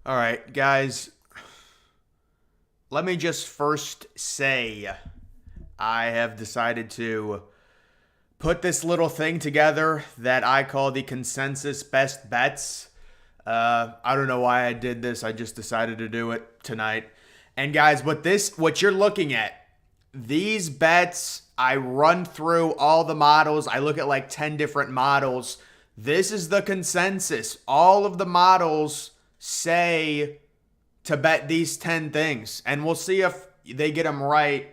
All right, guys, let me just first say I have decided to put this little thing together that I call the consensus best bets. I don't know why I did this. I just decided to do it tonight. And guys, what you're looking at, these bets, I run through all the models. I look at like 10 different models. This is the consensus. All of the models say to bet these 10 things. And we'll see if they get them right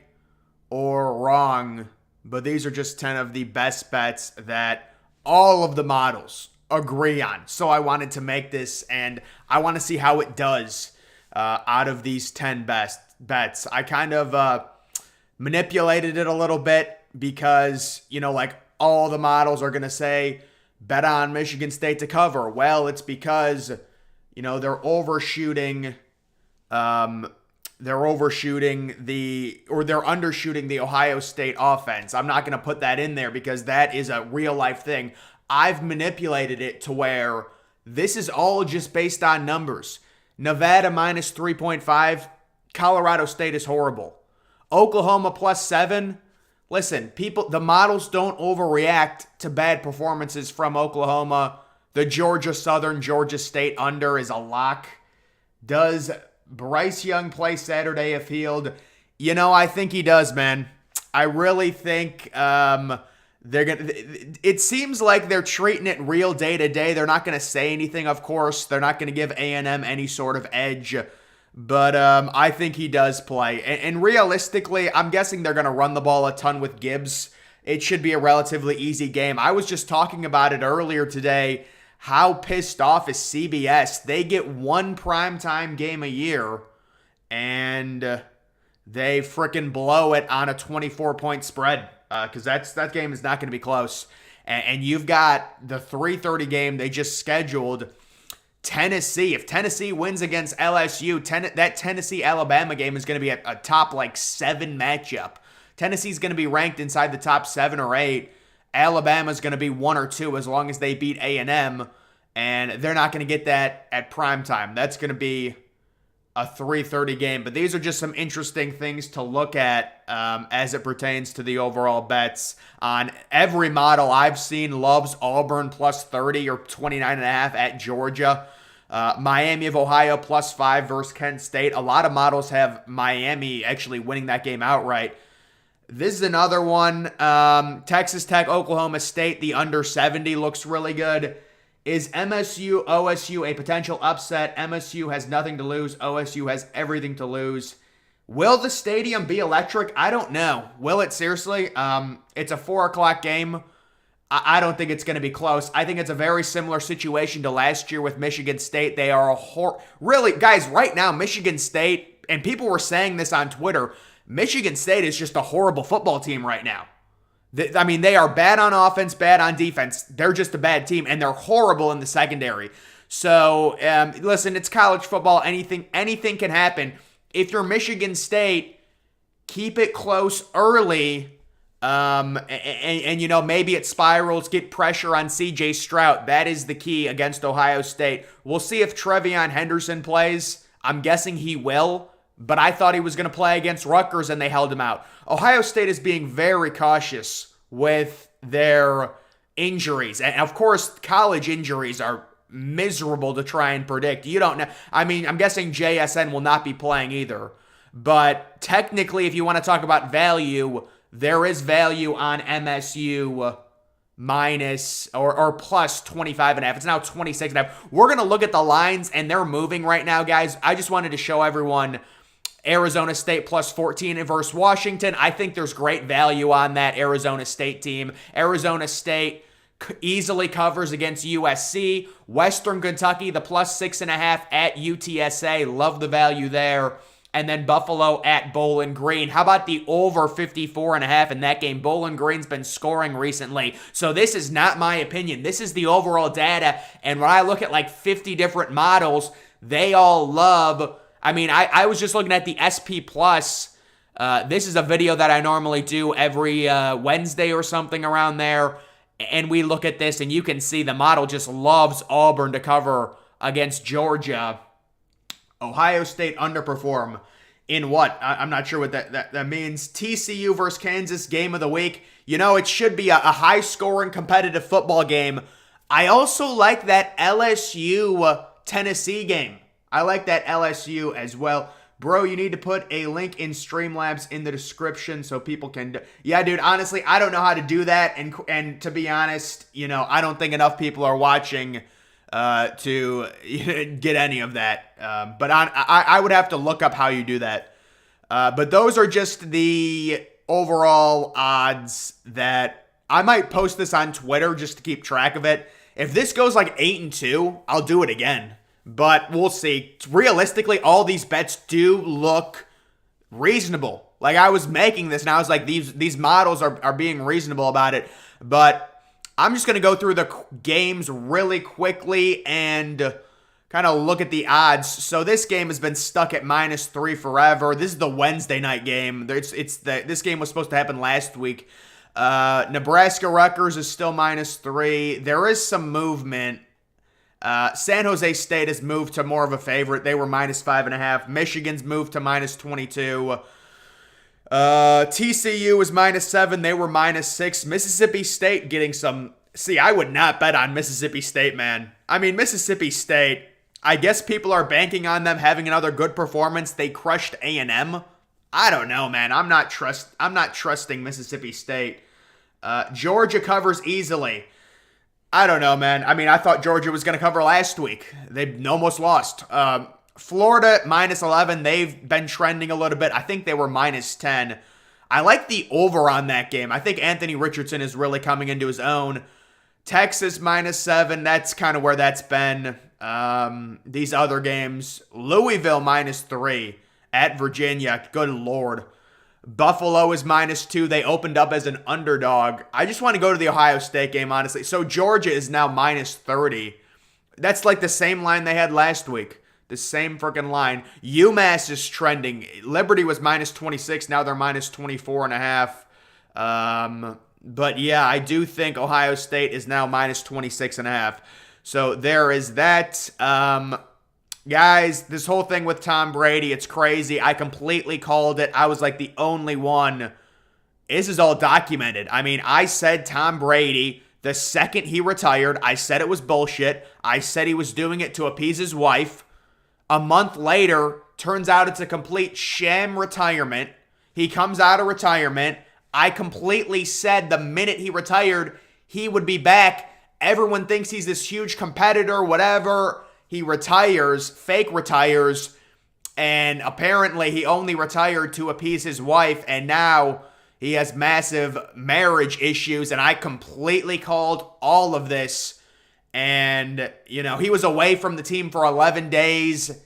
or wrong. But these are just 10 of the best bets that all of the models agree on. So I wanted to make this, and I want to see how it does out of these 10 best bets. I kind of manipulated it a little bit because, like all the models are going to say bet on Michigan State to cover. Well, it's because, they're overshooting they're undershooting the Ohio State offense. I'm not going to put that in there because that is a real life thing. I've manipulated it to where this is all just based on numbers. Nevada minus 3.5. Colorado State is horrible. Oklahoma plus 7. Listen, the models don't overreact to bad performances from Oklahoma. The Georgia State under is a lock. Does Bryce Young play Saturday afield? I think he does, man. I really think they're gonna. It seems like they're treating it real day to day. They're not gonna say anything, of course. They're not gonna give A&M any sort of edge. But I think he does play. And realistically, I'm guessing they're gonna run the ball a ton with Gibbs. It should be a relatively easy game. I was just talking about it earlier today. How pissed off is CBS? They get one primetime game a year, and they freaking blow it on a 24-point spread because that game is not going to be close. And you've got the 3:30 game they just scheduled. Tennessee. If Tennessee wins against LSU, that Tennessee-Alabama game is going to be a top 7 matchup. Tennessee's going to be ranked inside the top 7 or 8. Alabama's going to be 1 or 2 as long as they beat A&M, and they're not going to get that at prime time. That's going to be a 3:30 game. But these are just some interesting things to look at as it pertains to the overall bets. On every model I've seen loves Auburn plus 30 or 29.5 at Georgia. Miami of Ohio plus 5 versus Kent State. A lot of models have Miami actually winning that game outright. This is another one. Texas Tech, Oklahoma State, the under 70 looks really good. Is MSU, OSU a potential upset? MSU has nothing to lose. OSU has everything to lose. Will the stadium be electric? I don't know. Will it seriously? It's a 4 o'clock game. I don't think it's going to be close. I think it's a very similar situation to last year with Michigan State. They are really, guys, right now, Michigan State, and people were saying this on Twitter, Michigan State is just a horrible football team right now. They are bad on offense, bad on defense. They're just a bad team, and they're horrible in the secondary. So, listen, it's college football. Anything can happen. If you're Michigan State, keep it close early, and maybe it spirals, get pressure on C.J. Stroud. That is the key against Ohio State. We'll see if Trevion Henderson plays. I'm guessing he will. But I thought he was going to play against Rutgers, and they held him out. Ohio State is being very cautious with their injuries. And, of course, college injuries are miserable to try and predict. You don't know. I'm guessing JSN will not be playing either. But technically, if you want to talk about value, there is value on MSU minus or plus 25.5. It's now 26.5. We're going to look at the lines, and they're moving right now, guys. I just wanted to show everyone Arizona State plus 14 versus Washington. I think there's great value on that Arizona State team. Arizona State easily covers against USC. Western Kentucky, the plus 6.5 at UTSA. Love the value there. And then Buffalo at Bowling Green. How about the over 54.5 in that game? Bowling Green's been scoring recently. So this is not my opinion. This is the overall data. And when I look at 50 different models, they all love. I was just looking at the SP Plus. This is a video that I normally do every Wednesday or something around there. And we look at this, and you can see the model just loves Auburn to cover against Georgia. Ohio State underperform in what? I'm not sure what that means. TCU versus Kansas, game of the week. It should be a high-scoring competitive football game. I also like that LSU Tennessee game. I like that LSU as well. Bro, you need to put a link in Streamlabs in the description so people can... Yeah, dude, honestly, I don't know how to do that. And to be honest, I don't think enough people are watching to get any of that. But I would have to look up how you do that. But those are just the overall odds that... I might post this on Twitter just to keep track of it. If this goes like 8-2, I'll do it again. But we'll see. Realistically, all these bets do look reasonable. Like, I was making this, and I was like, these models are being reasonable about it. But I'm just going to go through the games really quickly and kind of look at the odds. So this game has been stuck at -3 forever. This is the Wednesday night game. This game was supposed to happen last week. Nebraska-Rutgers is still -3. There is some movement. San Jose State has moved to more of a favorite. They were -5.5. Michigan's moved to -22. TCU is -7. They were -6. Mississippi State getting some... See, I would not bet on Mississippi State, man. I mean, Mississippi State, I guess people are banking on them having another good performance. They crushed A&M. I don't know, man. I'm not trusting Mississippi State. Georgia covers easily. I don't know, man. I mean, I thought Georgia was going to cover last week. They almost lost. Florida, -11. They've been trending a little bit. I think they were -10. I like the over on that game. I think Anthony Richardson is really coming into his own. Texas, -7. That's kind of where that's been. These other games. Louisville, -3. At Virginia. Good Lord. Buffalo is -2. They opened up as an underdog. I just want to go to the Ohio State game, honestly. So Georgia is now -30. That's like the same line they had last week. The same freaking line. UMass is trending. Liberty was -26. Now they're -24.5. But yeah, I do think Ohio State is now -26.5. So there is that. Guys, this whole thing with Tom Brady, it's crazy. I completely called it. I was like the only one. This is all documented. I mean, I said Tom Brady, the second he retired, I said it was bullshit. I said he was doing it to appease his wife. A month later, turns out it's a complete sham retirement. He comes out of retirement. I completely said the minute he retired, he would be back. Everyone thinks he's this huge competitor, whatever. He retires, fake retires, and apparently he only retired to appease his wife, and now he has massive marriage issues, and I completely called all of this. And, he was away from the team for 11 days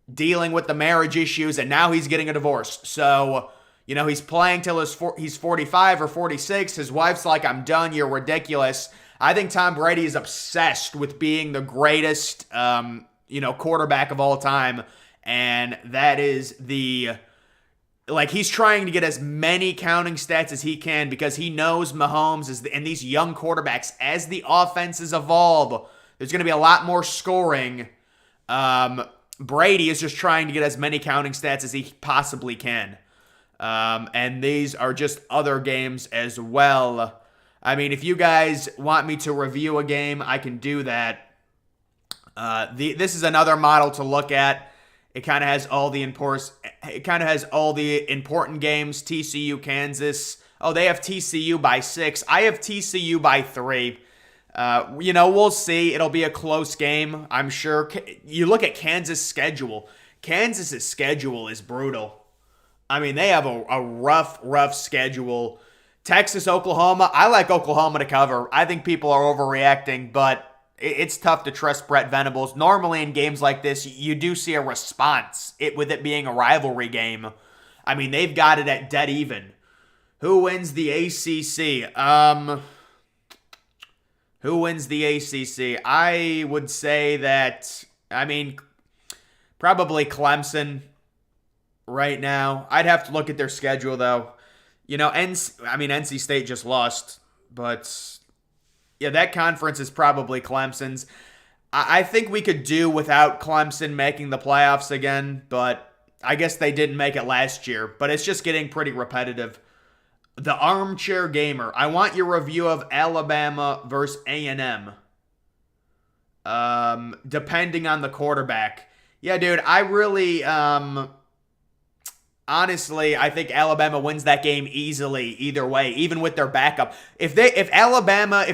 dealing with the marriage issues, and now he's getting a divorce. So, he's playing till he's 45 or 46. His wife's like, I'm done, you're ridiculous. I think Tom Brady is obsessed with being the greatest, quarterback of all time. And that is he's trying to get as many counting stats as he can because he knows Mahomes and these young quarterbacks, as the offenses evolve, there's going to be a lot more scoring. Brady is just trying to get as many counting stats as he possibly can. And these are just other games as well. I mean, if you guys want me to review a game, I can do that. This is another model to look at. It kind of has all the important games. TCU, Kansas. Oh, they have TCU by 6. I have TCU by 3. We'll see. It'll be a close game, I'm sure. You look at Kansas' schedule. Kansas' schedule is brutal. I mean, they have a rough schedule. Texas, Oklahoma. I like Oklahoma to cover. I think people are overreacting, but it's tough to trust Brett Venables. Normally in games like this, you do see a response, with it being a rivalry game. I mean, they've got it at dead even. Who wins the ACC? Who wins the ACC? I would say that, probably Clemson right now. I'd have to look at their schedule, though. NC State just lost, but yeah, that conference is probably Clemson's. I think we could do without Clemson making the playoffs again, but I guess they didn't make it last year. But it's just getting pretty repetitive. The Armchair Gamer. I want your review of Alabama versus A&M. Depending on the quarterback. Yeah, dude, I really, honestly, I think Alabama wins that game easily either way, even with their backup. If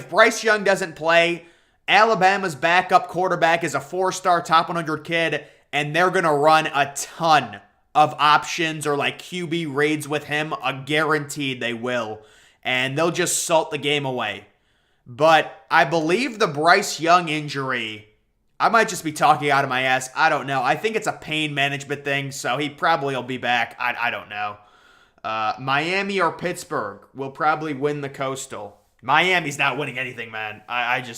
Bryce Young doesn't play, Alabama's backup quarterback is a 4-star top 100 kid, and they're going to run a ton of options or like QB reads with him. Guaranteed they will. And they'll just salt the game away. But I believe the Bryce Young injury, I might just be talking out of my ass. I don't know. I think it's a pain management thing, so he probably will be back. I don't know. Miami or Pittsburgh will probably win the Coastal. Miami's not winning anything, man.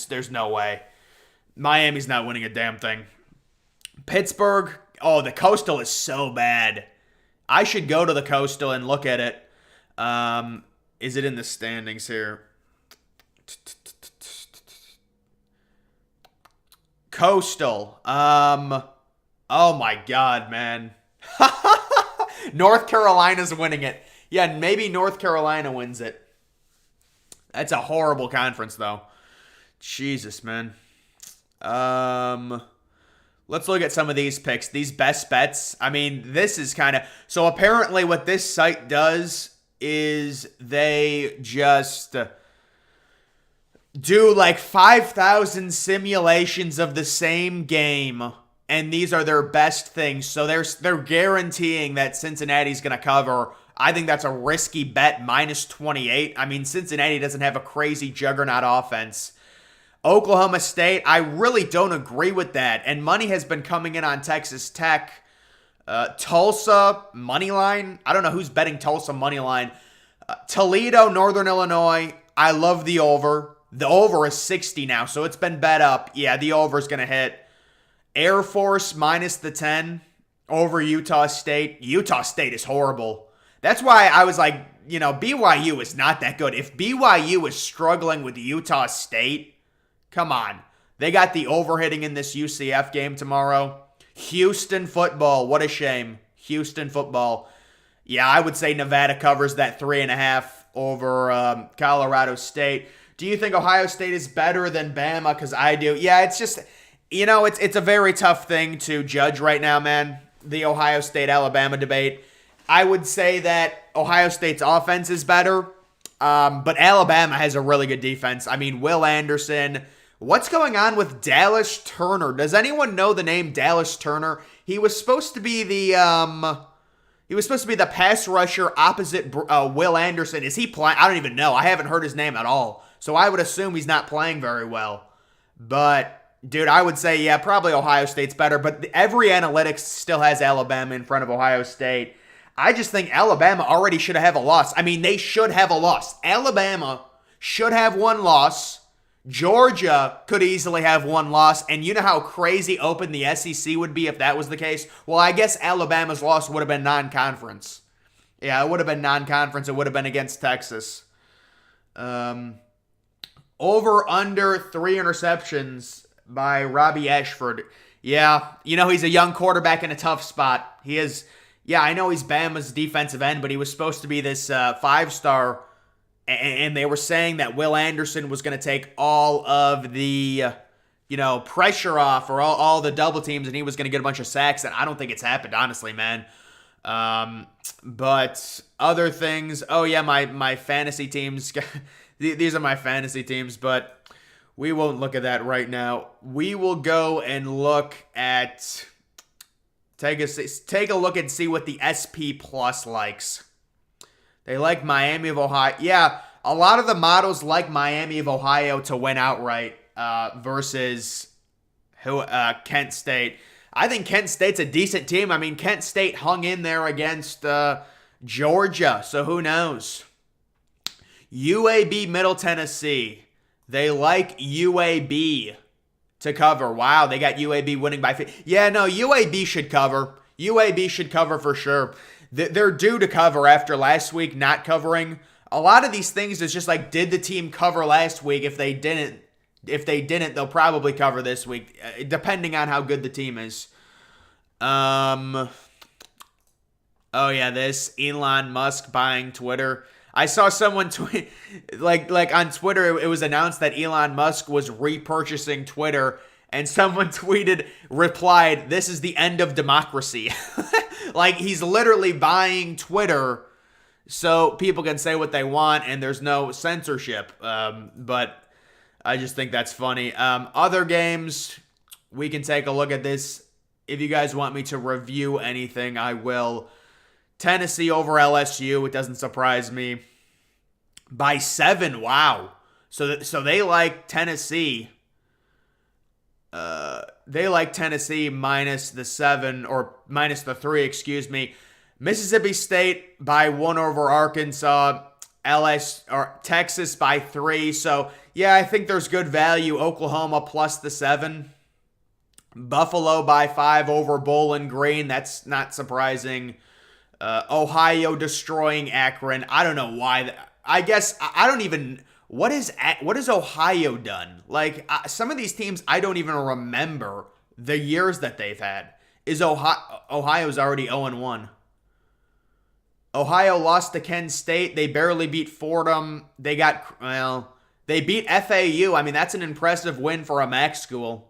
There's no way. Miami's not winning a damn thing. Pittsburgh, oh, the Coastal is so bad. I should go to the Coastal and look at it. Is it in the standings here? Coastal. Oh my God, man. North Carolina's winning it. Yeah, maybe North Carolina wins it. That's a horrible conference, though. Jesus, man. Let's look at some of these picks. These best bets. I mean, this is kind of... So apparently what this site does is they just do like 5,000 simulations of the same game, and these are their best things. So they're guaranteeing that Cincinnati's going to cover. I think that's a risky bet, minus 28. I mean, Cincinnati doesn't have a crazy juggernaut offense. Oklahoma State, I really don't agree with that. And money has been coming in on Texas Tech. Tulsa, money line. I don't know who's betting Tulsa money line. Toledo, Northern Illinois. I love the over. The over is 60 now, so it's been bet up. Yeah, the over is going to hit. Air Force minus the 10 over Utah State. Utah State is horrible. That's why I was like, BYU is not that good. If BYU is struggling with Utah State, come on. They got the overhitting in this UCF game tomorrow. Houston football. What a shame. Houston football. Yeah, I would say Nevada covers that 3.5 over Colorado State. Do you think Ohio State is better than Bama? Because I do. Yeah, it's just, it's a very tough thing to judge right now, man. The Ohio State-Alabama debate. I would say that Ohio State's offense is better, but Alabama has a really good defense. I mean, Will Anderson. What's going on with Dallas Turner? Does anyone know the name Dallas Turner? He was supposed to be the pass rusher opposite Will Anderson. Is he playing? I don't even know. I haven't heard his name at all. So I would assume he's not playing very well. But, dude, I would say, yeah, probably Ohio State's better. But every analytics still has Alabama in front of Ohio State. I just think Alabama already should have a loss. I mean, they should have a loss. Alabama should have one loss. Georgia could easily have one loss. And you know how crazy open the SEC would be if that was the case? Well, I guess Alabama's loss would have been non-conference. Yeah, it would have been non-conference. It would have been against Texas. Over under 3 interceptions by Robbie Ashford. Yeah, he's a young quarterback in a tough spot. He is... Yeah, I know he's Bama's defensive end, but he was supposed to be this 5-star, and they were saying that Will Anderson was going to take all of the, pressure off or all the double teams, and he was going to get a bunch of sacks, and I don't think it's happened, honestly, man. But other things, oh yeah, my fantasy teams, these are my fantasy teams, but we won't look at that right now. We will go and look at... Take a look and see what the SP Plus likes. They like Miami of Ohio. Yeah, a lot of the models like Miami of Ohio to win outright versus Kent State. I think Kent State's a decent team. I mean, Kent State hung in there against Georgia, so who knows? UAB Middle Tennessee. They like UAB to cover. Wow, they got UAB winning by 50. Yeah, no, UAB should cover. UAB should cover for sure. They're due to cover after last week not covering. A lot of these things is just like, did the team cover last week? If they didn't, If they didn't, they'll probably cover this week, depending on how good the team is. Oh yeah, this Elon Musk buying Twitter. I saw someone tweet, like on Twitter, it was announced that Elon Musk was repurchasing Twitter, and someone replied, "This is the end of democracy." Like, he's literally buying Twitter so people can say what they want and there's no censorship. But I just think that's funny. Other games, we can take a look at this. If you guys want me to review anything, I will. Tennessee over LSU. It doesn't surprise me. By 7. Wow. So they like Tennessee. They like Tennessee minus the 7 or minus the 3, excuse me. Mississippi State by 1 over Arkansas. Texas by 3. So yeah, I think there's good value. Oklahoma plus the 7. Buffalo by 5 over Bowling Green. That's not surprising. Ohio destroying Akron. I don't know why. I guess I don't even. What has Ohio done? Like, some of these teams, I don't even remember the years that they've had. Ohio's already 0-1. Ohio lost to Kent State. They barely beat Fordham. They beat FAU. I mean, that's an impressive win for a MAC school.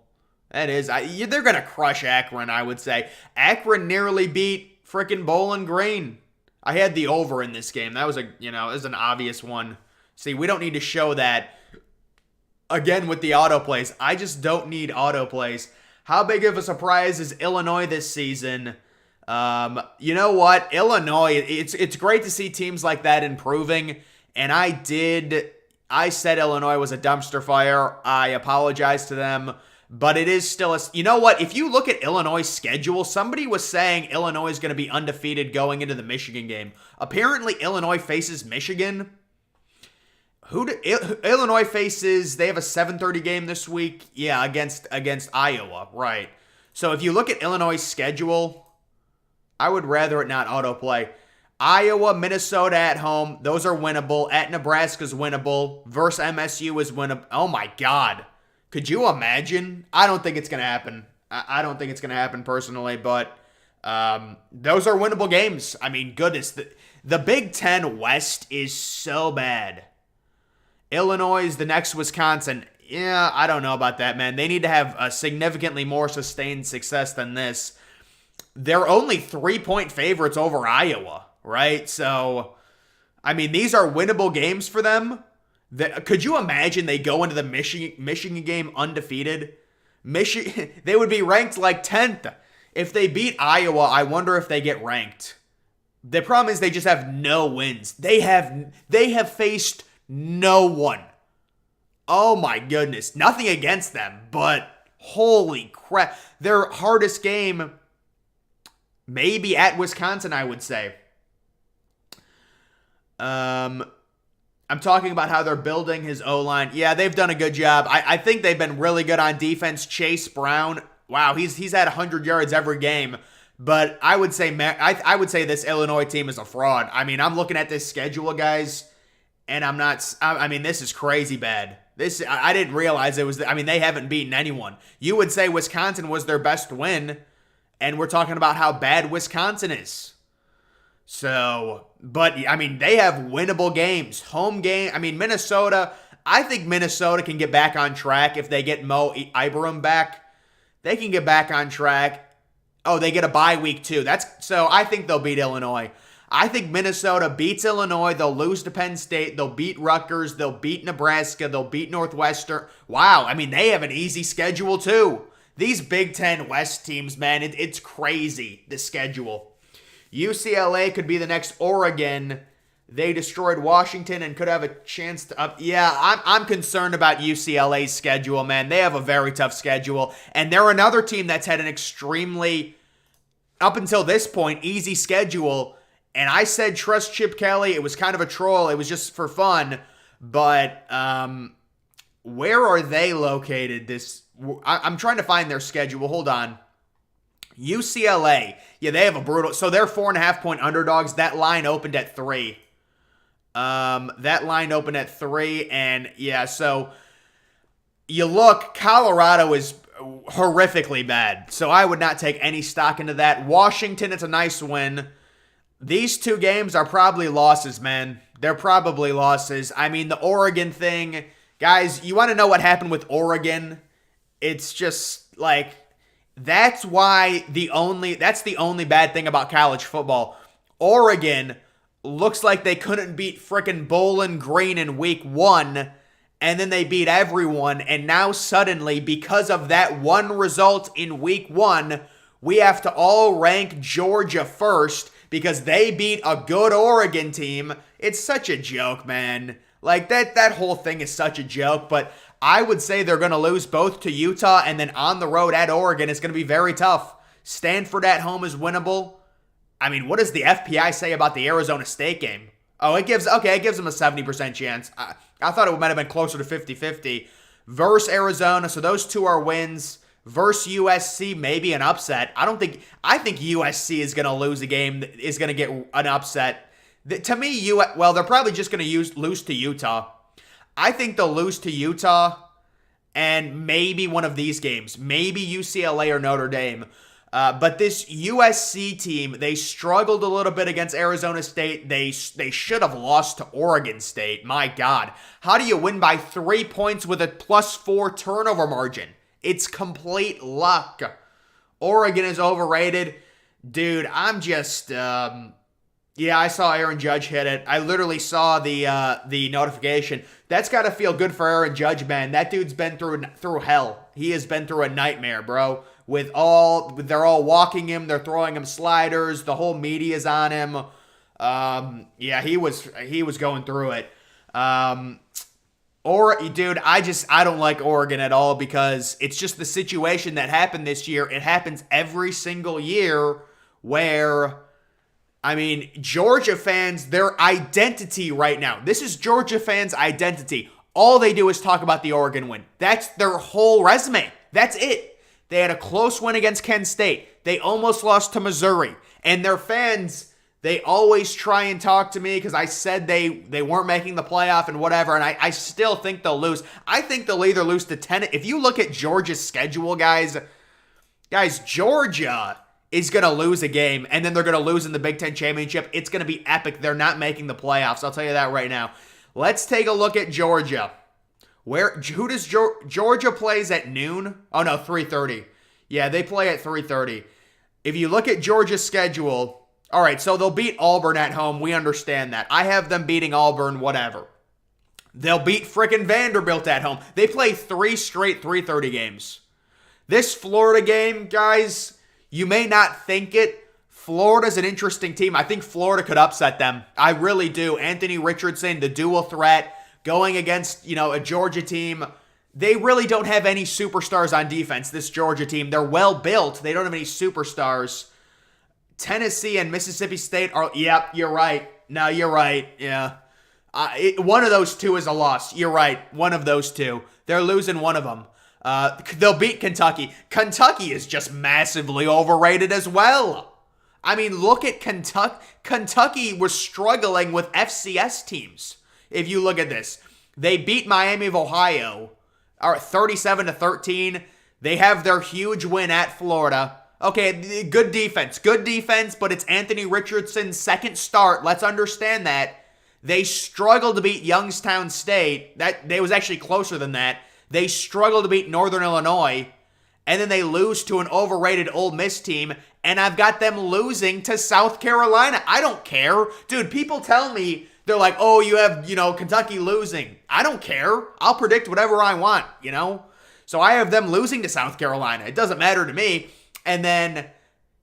That is. They're going to crush Akron, I would say. Akron nearly beat freaking Bowling Green. I had the over in this game. That was an obvious one. See, we don't need to show that again with the autoplays. I just don't need autoplays. How big of a surprise is Illinois this season? You know what? Illinois, it's great to see teams like that improving. And I said Illinois was a dumpster fire. I apologize to them. But it is still you know what? If you look at Illinois' schedule, somebody was saying Illinois is going to be undefeated going into the Michigan game. Apparently, Illinois faces Michigan. Illinois faces? They have a 7:30 game this week. Yeah, against Iowa, right? So if you look at Illinois' schedule, I would rather it not autoplay. Iowa, Minnesota at home, those are winnable. At Nebraska's winnable. Versus MSU is winnable. Oh my God. Could you imagine? I don't think it's going to happen. I don't think it's going to happen personally, but those are winnable games. I mean, goodness. The Big Ten West is so bad. Illinois is the next Wisconsin. Yeah, I don't know about that, man. They need to have a significantly more sustained success than this. They're only 3-point favorites over Iowa, right? So, I mean, these are winnable games for them. Could you imagine they go into the Michigan game undefeated? They would be ranked like 10th. If they beat Iowa, I wonder if they get ranked. The problem is they just have no wins. They have faced no one. Oh my goodness. Nothing against them, but holy crap. Their hardest game, maybe at Wisconsin, I would say. I'm talking about how they're building his O-line. Yeah, they've done a good job. I think they've been really good on defense. Chase Brown, wow, he's had 100 yards every game. But I would say this Illinois team is a fraud. I mean, I'm looking at this schedule, guys, and I mean, this is crazy bad. I didn't realize it was. I mean, they haven't beaten anyone. You would say Wisconsin was their best win, and we're talking about how bad Wisconsin is. So, but, I mean, they have winnable games. Home game, I mean, Minnesota, I think Minnesota can get back on track if they get Mo Ibrahim back. They can get back on track. Oh, they get a bye week too. So I think they'll beat Illinois. I think Minnesota beats Illinois. They'll lose to Penn State. They'll beat Rutgers. They'll beat Nebraska. They'll beat Northwestern. Wow, I mean, they have an easy schedule too. These Big Ten West teams, man, it's crazy, the schedule. UCLA could be the next Oregon. They destroyed Washington and could have a chance to I'm concerned about UCLA's schedule, man. They have a very tough schedule. And they're another team that's had an extremely, up until this point, easy schedule. And I said trust Chip Kelly. It was kind of a troll. It was just for fun. But where are they located? I'm trying to find their schedule. Hold on. UCLA, yeah, they have a brutal. So they're 4.5-point underdogs. That line opened at 3. And yeah, so you look, Colorado is horrifically bad. So I would not take any stock into that. Washington, it's a nice win. These two games are probably losses, man. They're probably losses. I mean, the Oregon thing, guys, you want to know what happened with Oregon? It's just like, that's the only bad thing about college football. Oregon looks like they couldn't beat frickin' Bowling Green in week 1, and then they beat everyone, and now suddenly, because of that one result in week 1, we have to all rank Georgia first because they beat a good Oregon team. It's such a joke, man. Like, that whole thing is such a joke, but I would say they're going to lose both to Utah, and then on the road at Oregon, it's going to be very tough. Stanford at home is winnable. I mean, what does the FPI say about the Arizona State game? Oh, it gives them a 70% chance. I thought it might have been closer to 50-50. Versus Arizona, so those two are wins. Versus USC, maybe an upset. I think USC is going to lose a game, is going to get an upset. To me, they're probably just going to lose to Utah. I think they'll lose to Utah and maybe one of these games. Maybe UCLA or Notre Dame. But this USC team, they struggled a little bit against Arizona State. They should have lost to Oregon State. My God. How do you win by 3 points with a +4 turnover margin? It's complete luck. Oregon is overrated. Dude, I'm just... yeah, I saw Aaron Judge hit it. I literally saw the notification. That's got to feel good for Aaron Judge, man. That dude's been through hell. He has been through a nightmare, bro. They're all walking him. They're throwing him sliders. The whole media's on him. Yeah, he was going through it. Dude, I don't like Oregon at all because it's just the situation that happened this year. It happens every single year where, I mean, Georgia fans, their identity right now, this is Georgia fans' identity. All they do is talk about the Oregon win. That's their whole resume. That's it. They had a close win against Kent State. They almost lost to Missouri. And their fans, they always try and talk to me because I said they weren't making the playoff and whatever, and I still think they'll lose. I think they'll either lose to Tennessee. If you look at Georgia's schedule, guys, Georgia is going to lose a game, and then they're going to lose in the Big Ten Championship. It's going to be epic. They're not making the playoffs. I'll tell you that right now. Let's take a look at Georgia. Who does Georgia plays at noon? Oh, no, 3:30. Yeah, they play at 3:30. If you look at Georgia's schedule, all right, so they'll beat Auburn at home. We understand that. I have them beating Auburn, whatever. They'll beat frickin' Vanderbilt at home. They play 3 straight 3:30 games. This Florida game, guys, you may not think it. Florida's an interesting team. I think Florida could upset them. I really do. Anthony Richardson, the dual threat, going against, a Georgia team. They really don't have any superstars on defense, this Georgia team. They're well built. They don't have any superstars. Tennessee and Mississippi State are, yep, you're right. No, you're right. Yeah. One of those two is a loss. You're right. One of those two. They're losing one of them. They'll beat Kentucky. Kentucky is just massively overrated as well. I mean, look at Kentucky. Kentucky was struggling with FCS teams. If you look at this, they beat Miami of Ohio, 37-13. They have their huge win at Florida. Okay, good defense, but it's Anthony Richardson's second start. Let's understand that. They struggled to beat Youngstown State. They was actually closer than that. They struggled to beat Northern Illinois, and then they lose to an overrated Ole Miss team, and I've got them losing to South Carolina. I don't care. Dude, people tell me, they're like, oh, you have, Kentucky losing. I don't care. I'll predict whatever I want, So I have them losing to South Carolina. It doesn't matter to me. And then,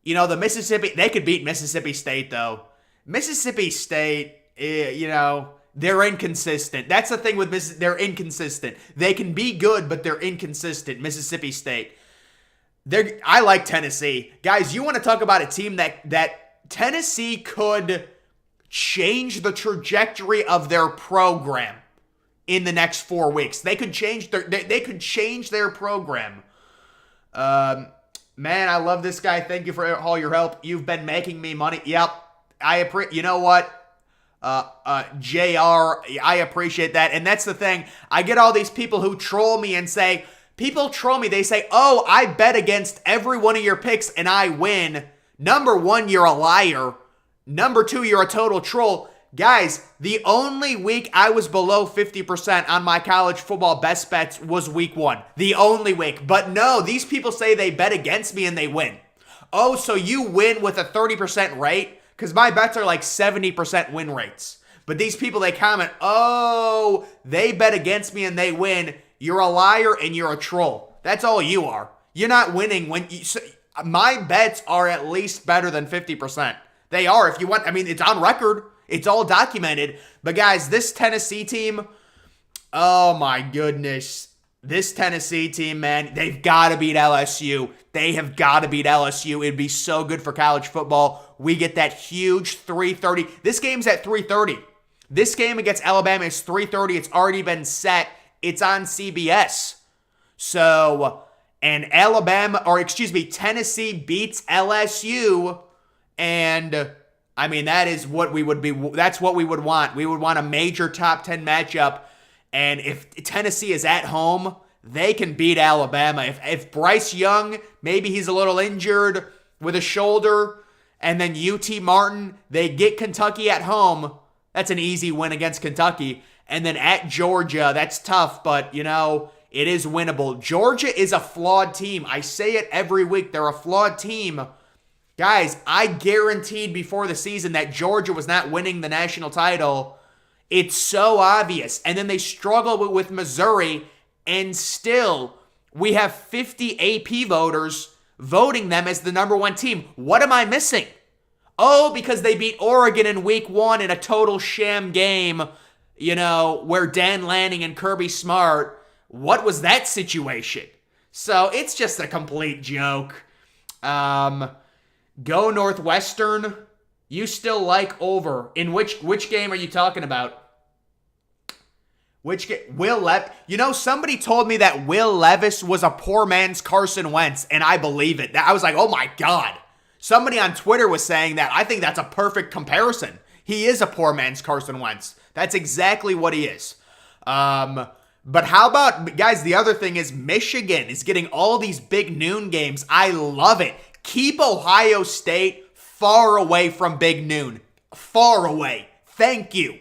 the Mississippi, they could beat Mississippi State, though. Mississippi State, they're inconsistent. That's the thing with Mississippi. They're inconsistent. They can be good, but they're inconsistent. Mississippi State. I like Tennessee. Guys, you want to talk about a team that Tennessee could change the trajectory of their program in the next 4 weeks. They could change their program. Man, I love this guy. Thank you for all your help. You've been making me money. Yep. You know what? JR, I appreciate that. And that's the thing. I get all these people who troll me and say, people troll me. They say, oh, I bet against every one of your picks and I win. Number one, you're a liar. Number two, you're a total troll. Guys, the only week I was below 50% on my college football best bets was week one. The only week. But no, these people say they bet against me and they win. Oh, so you win with a 30% rate? Because my bets are like 70% win rates. But these people, they comment, oh, they bet against me and they win. You're a liar and you're a troll. That's all you are. You're not winning when you... My bets are at least better than 50%. They are. If you want, I mean, it's on record. It's all documented. But guys, this Tennessee team, oh my goodness. This Tennessee team, man, they've got to beat LSU. They have got to beat LSU. It'd be so good for college football. We get that huge 3:30. This game's at 3:30. This game against Alabama is 3:30. It's already been set. It's on CBS. So, and Tennessee beats LSU. And, I mean, that's what we would want. We would want a major top 10 matchup. And if Tennessee is at home, they can beat Alabama. If Bryce Young, maybe he's a little injured with a shoulder, and then UT Martin, they get Kentucky at home, that's an easy win against Kentucky. And then at Georgia, that's tough, but, it is winnable. Georgia is a flawed team. I say it every week. They're a flawed team. Guys, I guaranteed before the season that Georgia was not winning the national title. It's so obvious. And then they struggle with Missouri, and still we have 50 AP voters voting them as the number one team. What am I missing? Oh, because they beat Oregon in week one in a total sham game, where Dan Lanning and Kirby Smart. What was that situation? So it's just a complete joke. Go Northwestern. You still like over. In which game are you talking about? Which game? Somebody told me that Will Levis was a poor man's Carson Wentz, and I believe it. I was like, oh my God. Somebody on Twitter was saying that. I think that's a perfect comparison. He is a poor man's Carson Wentz. That's exactly what he is. But how about, guys, the other thing is Michigan is getting all these big noon games. I love it. Keep Ohio State far away from Big Noon. Far away. Thank you.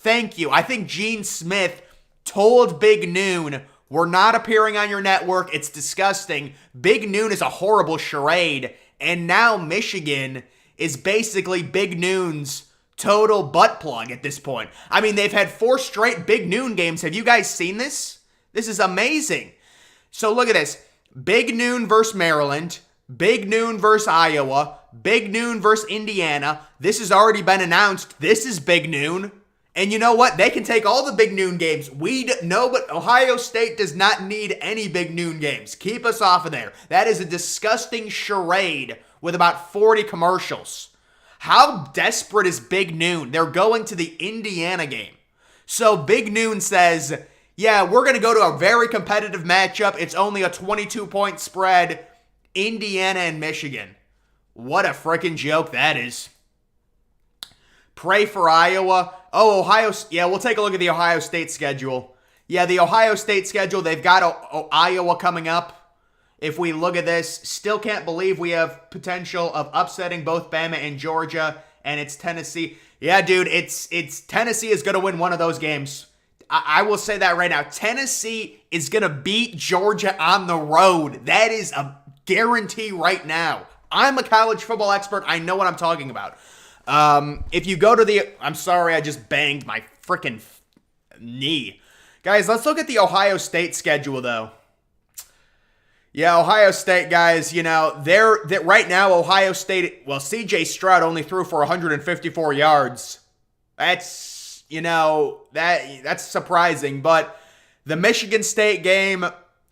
I think Gene Smith told Big Noon, we're not appearing on your network. It's disgusting. Big Noon is a horrible charade. And now Michigan is basically Big Noon's total butt plug at this point. I mean, they've had 4 straight Big Noon games. Have you guys seen this? This is amazing. So look at this. Big Noon versus Maryland. Big Noon versus Iowa. Big Noon versus Indiana. This has already been announced. This is Big Noon. And you know what? They can take all the Big Noon games. But Ohio State does not need any Big Noon games. Keep us off of there. That is a disgusting charade with about 40 commercials. How desperate is Big Noon? They're going to the Indiana game. So Big Noon says, yeah, we're going to go to a very competitive matchup. It's only a 22-point spread. Indiana and Michigan. What a freaking joke that is. Pray for Iowa. Oh, Ohio. Yeah, we'll take a look at the Ohio State schedule. Yeah, the Ohio State schedule, they've got Iowa coming up. If we look at this, still can't believe we have potential of upsetting both Bama and Georgia, and it's Tennessee. Yeah, dude, it's Tennessee is going to win one of those games. I will say that right now. Tennessee is going to beat Georgia on the road. That is a guarantee right now. I'm a college football expert. I know what I'm talking about. If you go to I'm sorry, I just banged my freaking knee. Guys, let's look at the Ohio State schedule, though. Yeah, Ohio State, guys, right now, Ohio State, well, CJ Stroud only threw for 154 yards. That's, that's surprising. But the Michigan State game,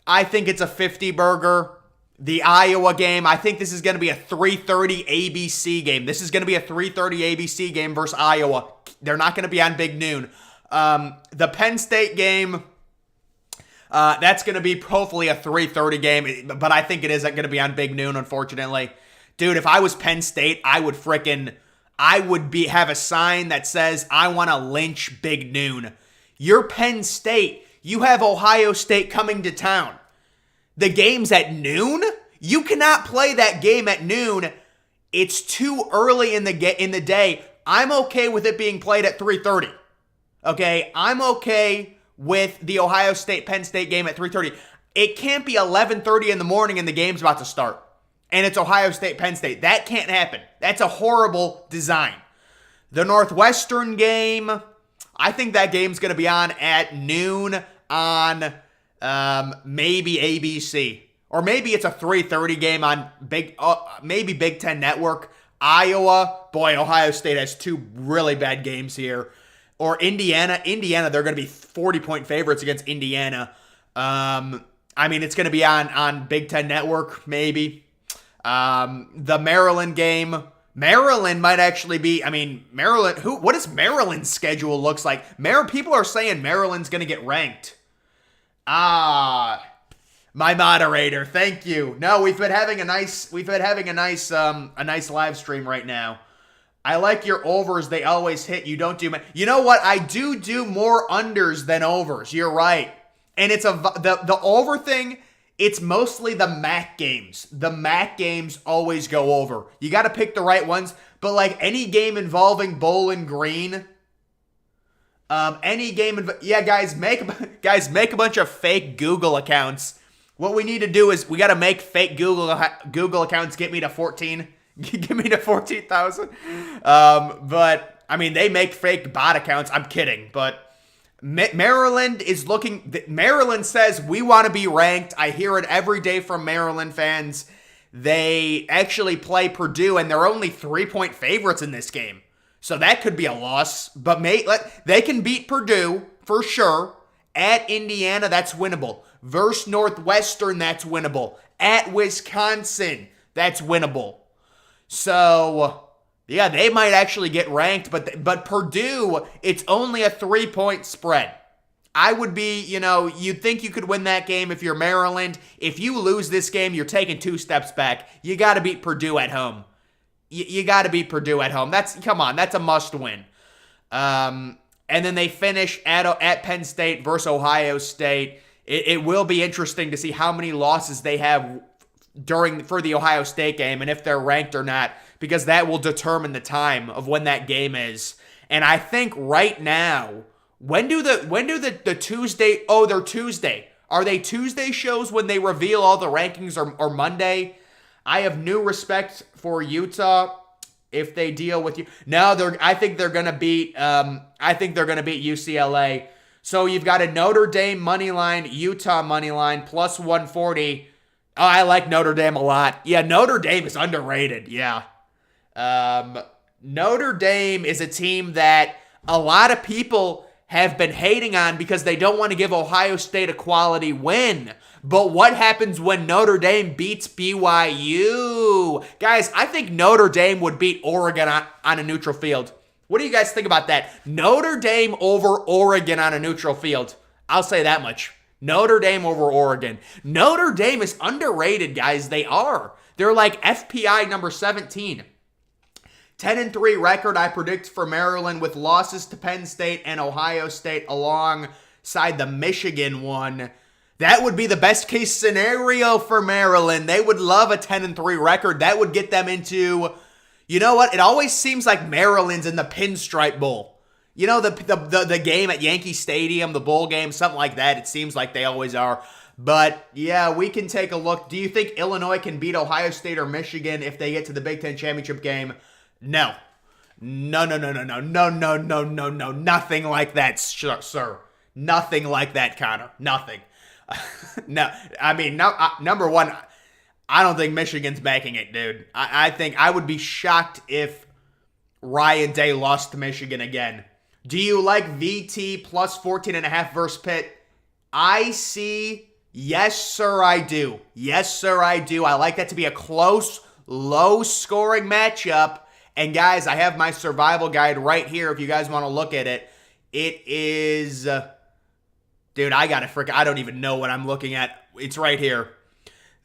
I think it's a 50-burger. The Iowa game, I think this is going to be a 3:30 ABC game. This is going to be a 3:30 ABC game versus Iowa. They're not going to be on Big Noon. The Penn State game, that's going to be hopefully a 3:30 game, but I think it isn't going to be on Big Noon, unfortunately. Dude, if I was Penn State, I would I would have a sign that says, I want to lynch Big Noon. You're Penn State. You have Ohio State coming to town. The game's at noon? You cannot play that game at noon. It's too early in the day. I'm okay with it being played at 3:30. Okay? I'm okay with the Ohio State-Penn State game at 3:30. It can't be 11:30 in the morning and the game's about to start. And it's Ohio State-Penn State. That can't happen. That's a horrible design. The Northwestern game, I think that game's going to be on at noon on maybe ABC. Or maybe it's a 3:30 game on maybe Big Ten Network. Iowa, boy, Ohio State has two really bad games here. Or Indiana, they're going to be 40-point favorites against Indiana. I mean, it's going to be on Big Ten Network, maybe. The Maryland game, Maryland might actually be, Maryland, what does Maryland's schedule looks like? People are saying Maryland's going to get ranked. My moderator, thank you. No, we've been having a nice live stream right now. I like your overs. They always hit. You don't do, you know what? I do more unders than overs. You're right. And it's the over thing. It's mostly the MAC games. The MAC games always go over. You got to pick the right ones. But like any game involving Bowling Green, guys, make a bunch of fake Google accounts. What we need to do is we got to make fake Google accounts. Get me to 14. Give me to 14,000. But I mean, they make fake bot accounts. I'm kidding, but. Maryland says we want to be ranked. I hear it every day from Maryland fans. They actually play Purdue, and they're only 3-point favorites in this game. So that could be a loss. But they can beat Purdue for sure. At Indiana, that's winnable. Versus Northwestern, that's winnable. At Wisconsin, that's winnable. So yeah, they might actually get ranked, but Purdue, it's only a 3-point spread. I would be, you'd think you could win that game if you're Maryland. If you lose this game, you're taking 2 steps back. You got to beat Purdue at home. You got to beat Purdue at home. That's a must win. And then they finish at Penn State versus Ohio State. It will be interesting to see how many losses they have for the Ohio State game and if they're ranked or not, because that will determine the time of when that game is. And I think right now, when do the Tuesday? Oh, they're Tuesday. Are they Tuesday shows when they reveal all the rankings or Monday? I have new respect for Utah if they deal with you. No, I think they're gonna beat UCLA. So you've got a Notre Dame money line, Utah money line plus 140. Oh, I like Notre Dame a lot. Yeah, Notre Dame is underrated. Yeah. Notre Dame is a team that a lot of people have been hating on because they don't want to give Ohio State a quality win. But what happens when Notre Dame beats BYU? Guys, I think Notre Dame would beat Oregon on a neutral field. What do you guys think about that? Notre Dame over Oregon on a neutral field. I'll say that much. Notre Dame over Oregon. Notre Dame is underrated, guys. They are. They're like FPI number 17. 10-3 record I predict for Maryland with losses to Penn State and Ohio State alongside the Michigan one. That would be the best case scenario for Maryland. They would love a 10-3 record. That would get them into, you know what? It always seems like Maryland's in the Pinstripe Bowl. You know, the game at Yankee Stadium, the bowl game, something like that. It seems like they always are. But yeah, we can take a look. Do you think Illinois can beat Ohio State or Michigan if they get to the Big Ten championship game? No. No. Nothing like that, sir. Nothing like that, Connor. Nothing. No. I mean, number one, I don't think Michigan's making it, dude. I think I would be shocked if Ryan Day lost to Michigan again. Do you like VT plus 14.5 versus Pitt? Yes, sir, I do. Yes, sir, I do. I like that to be a close, low-scoring matchup. And guys, I have my survival guide right here if you guys want to look at it. It is... dude, I don't even know what I'm looking at. It's right here.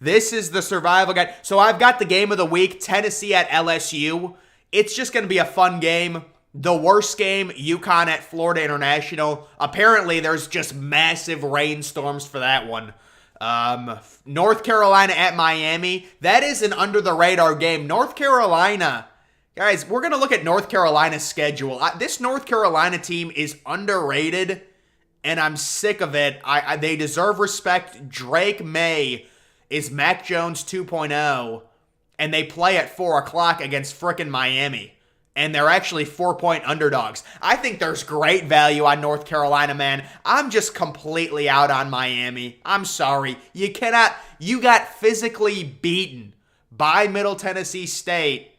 This is the survival guide. So I've got the game of the week, Tennessee at LSU. It's just going to be a fun game. The worst game, UConn at Florida International. Apparently, there's just massive rainstorms for that one. North Carolina at Miami. That is an under-the-radar game. North Carolina, guys, we're going to look at North Carolina's schedule. This North Carolina team is underrated, and I'm sick of it. They deserve respect. Drake May is Mac Jones 2.0, and they play at 4 o'clock against frickin' Miami. And they're actually 4-point underdogs. I think there's great value on North Carolina, man. I'm just completely out on Miami. I'm sorry. You got physically beaten by Middle Tennessee State.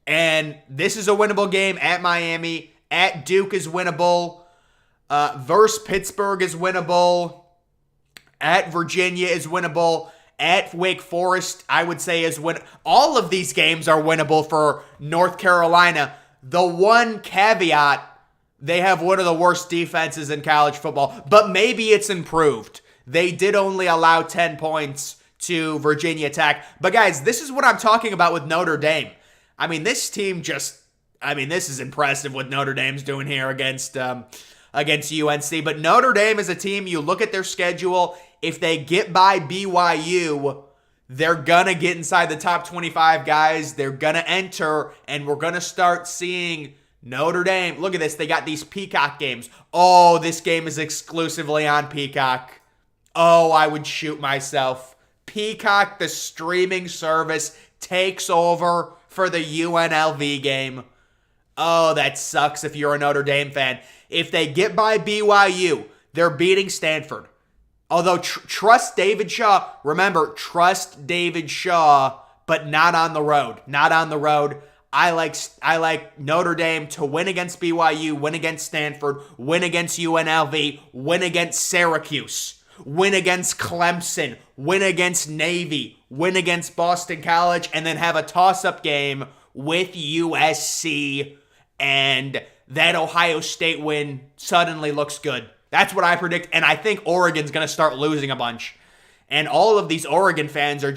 And this is a winnable game at Miami. At Duke is winnable. Versus Pittsburgh is winnable. At Virginia is winnable. At Wake Forest, I would say is win. All of these games are winnable for North Carolina. The one caveat, they have one of the worst defenses in college football, but maybe it's improved. They did only allow 10 points to Virginia Tech. But guys, this is what I'm talking about with Notre Dame. I mean, this team this is impressive what Notre Dame's doing here against UNC. But Notre Dame is a team, you look at their schedule, if they get by BYU, they're going to get inside the top 25 guys. They're going to enter, and we're going to start seeing Notre Dame. Look at this. They got these Peacock games. Oh, this game is exclusively on Peacock. Oh, I would shoot myself. Peacock, the streaming service, takes over for the UNLV game. Oh, that sucks if you're a Notre Dame fan. If they get by BYU, they're beating Stanford. Although, trust David Shaw. Remember, trust David Shaw, but not on the road. Not on the road. I like Notre Dame to win against BYU, win against Stanford, win against UNLV, win against Syracuse, win against Clemson, win against Navy, win against Boston College, and then have a toss-up game with USC, and that Ohio State win suddenly looks good. That's what I predict, and I think Oregon's going to start losing a bunch. And all of these Oregon fans are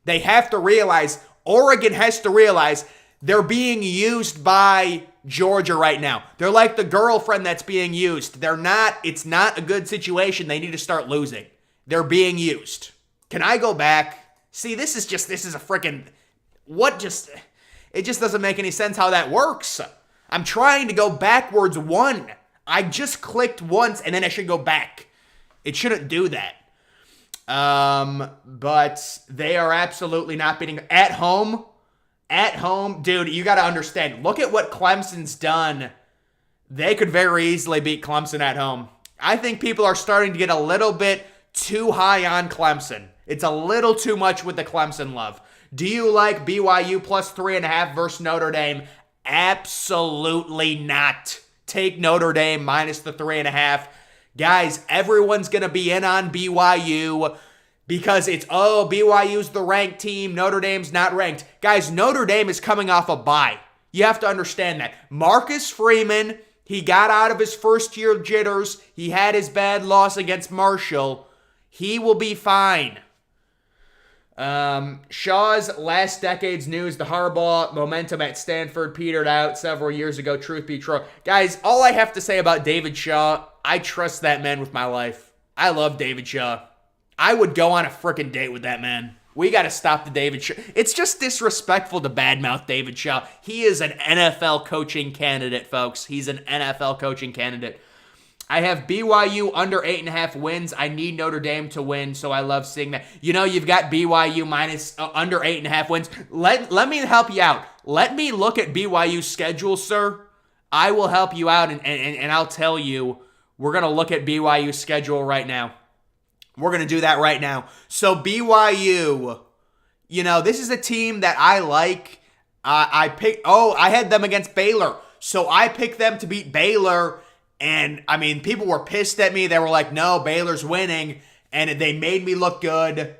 they have to realize, Oregon has to realize they're being used by Georgia right now. They're like the girlfriend that's being used. It's not a good situation. They need to start losing. They're being used. Can I go back? See, this is a freaking, it just doesn't make any sense how that works. I'm trying to go backwards one. I just clicked once, and then I should go back. It shouldn't do that. But they are absolutely not beating at home. At home, dude, you got to understand. Look at what Clemson's done. They could very easily beat Clemson at home. I think people are starting to get a little bit too high on Clemson. It's a little too much with the Clemson love. Do you like BYU plus 3.5 versus Notre Dame? Absolutely not. Take Notre Dame minus the 3.5. Guys, everyone's going to be in on BYU because BYU's the ranked team. Notre Dame's not ranked. Guys, Notre Dame is coming off a bye. You have to understand that. Marcus Freeman, he got out of his first year jitters. He had his bad loss against Marshall. He will be fine. Shaw's last decade's news, the Harbaugh momentum at Stanford petered out several years ago, truth be true. Guys, all I have to say about David Shaw, I trust that man with my life. I love David Shaw. I would go on a freaking date with that man. We got to stop the David Shaw. It's just disrespectful to badmouth David Shaw. He is an NFL coaching candidate, folks. He's an NFL coaching candidate. I have BYU under 8.5 wins. I need Notre Dame to win, so I love seeing that. You know, you've got BYU under 8.5 wins. Let me help you out. Let me look at BYU's schedule, sir. I will help you out, and I'll tell you, we're going to look at BYU's schedule right now. We're going to do that right now. So BYU, this is a team that I like. I had them against Baylor. So I picked them to beat Baylor. And, people were pissed at me. They were like, no, Baylor's winning. And they made me look good.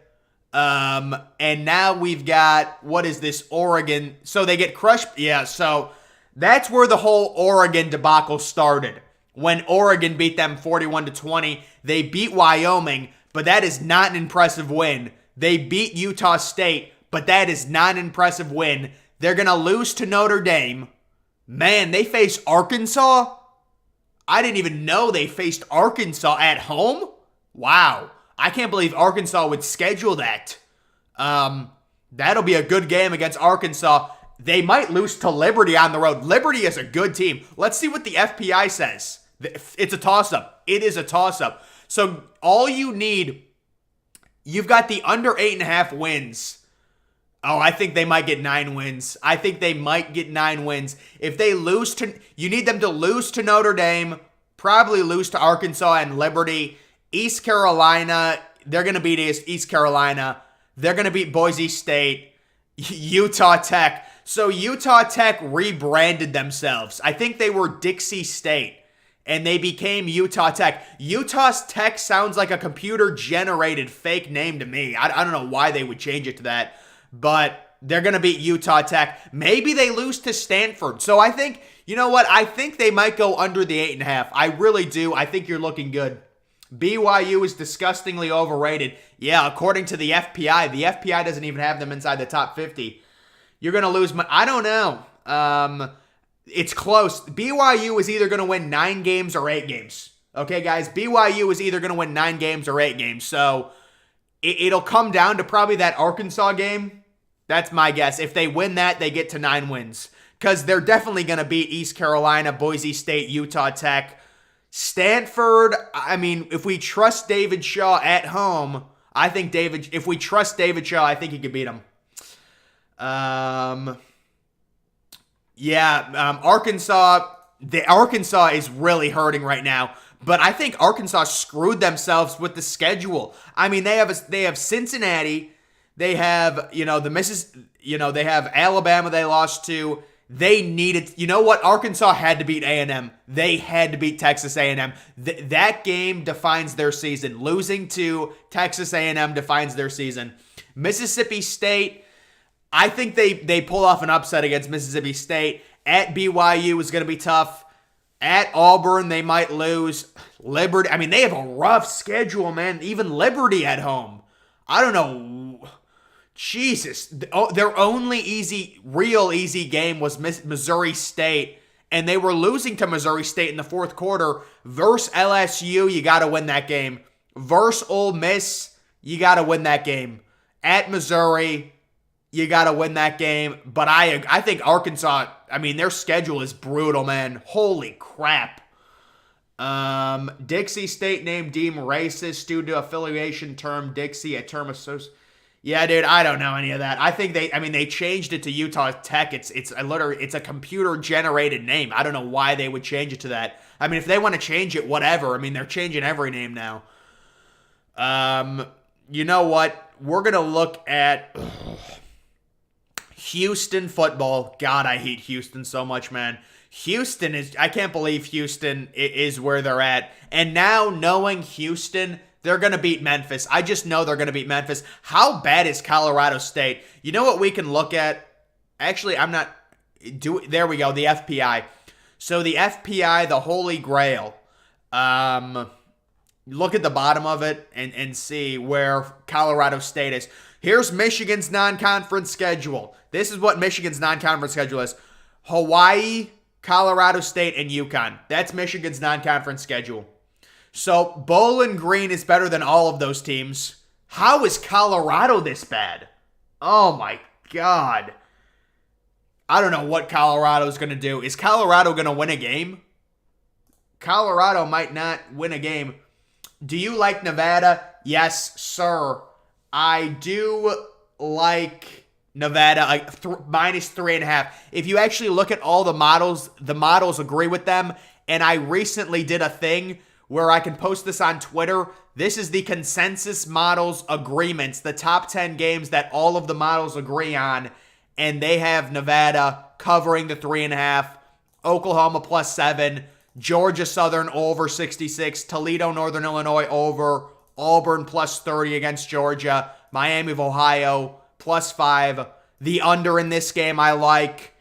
And now we've got, what is this, Oregon. So they get crushed. Yeah, so that's where the whole Oregon debacle started. When Oregon beat them 41-20. They beat Wyoming, but that is not an impressive win. They beat Utah State, but that is not an impressive win. They're going to lose to Notre Dame. Man, they face Arkansas? I didn't even know they faced Arkansas at home. Wow. I can't believe Arkansas would schedule that. That'll be a good game against Arkansas. They might lose to Liberty on the road. Liberty is a good team. Let's see what the FPI says. It's a toss-up. It is a toss-up. So all you need, you've got the under 8.5 wins. Oh, I think they might get 9 wins. I think they might get 9 wins. If they lose to, you need them to lose to Notre Dame, probably lose to Arkansas and Liberty. East Carolina, they're going to beat East Carolina. They're going to beat Boise State, Utah Tech. So Utah Tech rebranded themselves. I think they were Dixie State, and they became Utah Tech. Utah Tech sounds like a computer-generated fake name to me. I don't know why they would change it to that, but they're going to beat Utah Tech. Maybe they lose to Stanford. So I think, you know what? I think they might go under the 8.5. I really do. I think you're looking good. BYU is disgustingly overrated. Yeah, according to the FPI doesn't even have them inside the top 50. You're going to lose I don't know. It's close. BYU is either going to win 9 games or 8 games. Okay, guys? BYU is either going to win 9 games or 8 games. So it'll come down to probably that Arkansas game. That's my guess. If they win that, they get to 9 wins. Because they're definitely going to beat East Carolina, Boise State, Utah Tech. Stanford, I mean, if we trust David Shaw at home, if we trust David Shaw, I think he could beat him. Arkansas is really hurting right now, but I think Arkansas screwed themselves with the schedule. I mean, they have Cincinnati, they have, they have Alabama they lost to. They needed, you know what? Arkansas had to beat A&M. They had to beat Texas A&M. That game defines their season. Losing to Texas A&M defines their season. Mississippi State, I think they pull off an upset against Mississippi State. At BYU is going to be tough. At Auburn, they might lose. Liberty, I mean, they have a rough schedule, man. Even Liberty at home. I don't know. Jesus, their only real easy game was Missouri State, and they were losing to Missouri State in the fourth quarter. Versus LSU, you got to win that game. Versus Ole Miss, you got to win that game. At Missouri, you got to win that game. But I think Arkansas, I mean, their schedule is brutal, man. Holy crap. Dixie State name deemed racist due to affiliation term Dixie, a term associated. Yeah, dude, I don't know any of that. I think they changed it to Utah Tech. It's a computer-generated name. I don't know why they would change it to that. I mean, if they want to change it, whatever. I mean, they're changing every name now. You know what? We're going to look at Houston football. God, I hate Houston so much, man. I can't believe Houston is where they're at. And now, knowing Houston, they're going to beat Memphis. I just know they're going to beat Memphis. How bad is Colorado State? You know what we can look at? Actually, there we go, the FPI. So the FPI, the Holy Grail. Look at the bottom of it and see where Colorado State is. Here's Michigan's non-conference schedule. This is what Michigan's non-conference schedule is. Hawaii, Colorado State, and UConn. That's Michigan's non-conference schedule. So Bowling Green is better than all of those teams. How is Colorado this bad? Oh my God. I don't know what Colorado's going to do. Is Colorado going to win a game? Colorado might not win a game. Do you like Nevada? Yes, sir. I do like Nevada, minus 3.5. If you actually look at all the models agree with them. And I recently did a thing where I can post this on Twitter. This is the consensus models agreements, the top 10 games that all of the models agree on. And they have Nevada covering the 3.5, Oklahoma plus 7, Georgia Southern over 66, Toledo Northern Illinois over, Auburn plus 30 against Georgia, Miami of Ohio plus 5. The under in this game I like,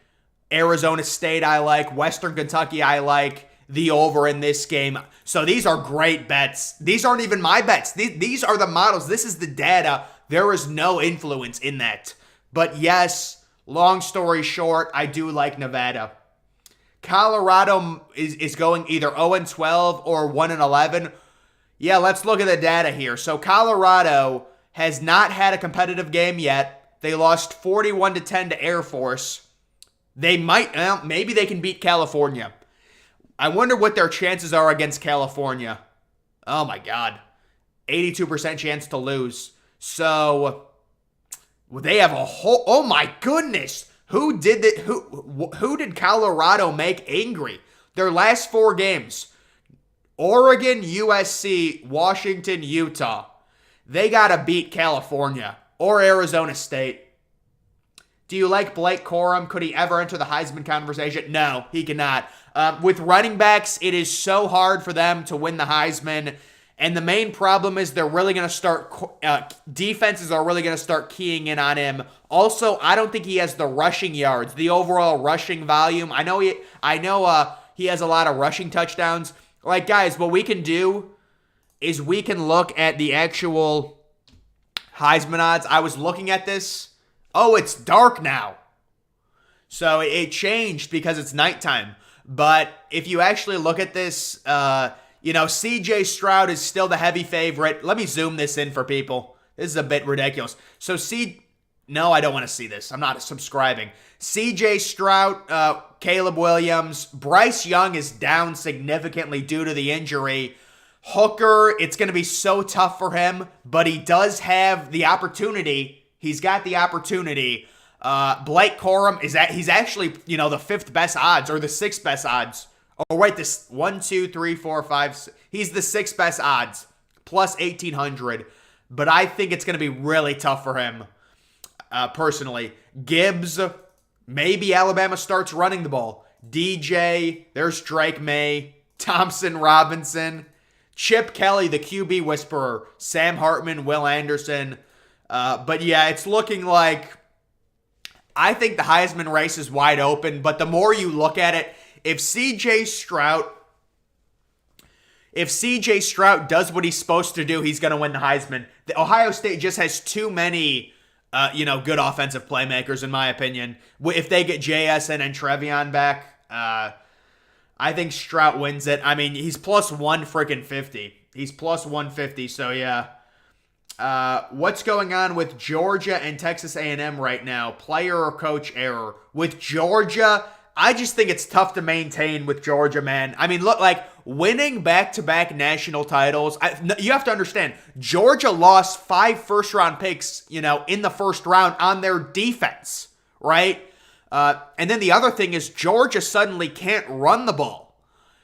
Arizona State I like, Western Kentucky I like, the over in this game. So these are great bets. These aren't even my bets. These are the models. This is the data. There is no influence in that. But yes, Long story short, I do like Nevada. Colorado is going either 0-12 or 1-11. Yeah, let's look at the data here. So Colorado has not had a competitive game yet. They lost 41-10 to Air Force. Maybe they can beat California. I wonder what their chances are against California. Oh my God. 82% chance to lose. So they have a whole, oh my goodness. Who did Colorado make angry? Their last 4 games. Oregon, USC, Washington, Utah. They got to beat California or Arizona State. Do you like Blake Corum? Could he ever enter the Heisman conversation? No, he cannot. With running backs, it is so hard for them to win the Heisman. And the main problem is they're really going to start, defenses are really going to start keying in on him. Also, I don't think he has the rushing yards, the overall rushing volume. I know he has a lot of rushing touchdowns. Like, guys, what we can do is we can look at the actual Heisman odds. I was looking at this. Oh, it's dark now. So it changed because it's nighttime. But if you actually look at this, C.J. Stroud is still the heavy favorite. Let me zoom this in for people. This is a bit ridiculous. No, I don't want to see this. I'm not subscribing. C.J. Stroud, Caleb Williams. Bryce Young is down significantly due to the injury. Hooker, it's going to be so tough for him, but he does have the opportunity. He's got the opportunity. Blake Corum, he's actually, the 5th best odds or the 6th best odds. Oh, wait, this 1, 2, 3, 4, 5, 6. He's the 6th best odds, plus 1,800. But I think it's going to be really tough for him, personally. Gibbs, maybe Alabama starts running the ball. DJ, there's Drake May, Thompson Robinson, Chip Kelly, the QB whisperer, Sam Hartman, Will Anderson. But yeah, it's looking like I think the Heisman race is wide open. But the more you look at it, if CJ Stroud does what he's supposed to do, he's going to win the Heisman. The Ohio State just has too many, good offensive playmakers, in my opinion. If they get JSN and Trevion back, I think Stroud wins it. I mean, he's plus 150. He's plus 150, so yeah. What's going on with Georgia and Texas A&M right now? Player or coach error? With Georgia, I just think it's tough to maintain with Georgia, man. I mean, look, like winning back-to-back national titles. You have to understand, Georgia lost 5 first-round picks, in the first round on their defense, right? And then the other thing is Georgia suddenly can't run the ball.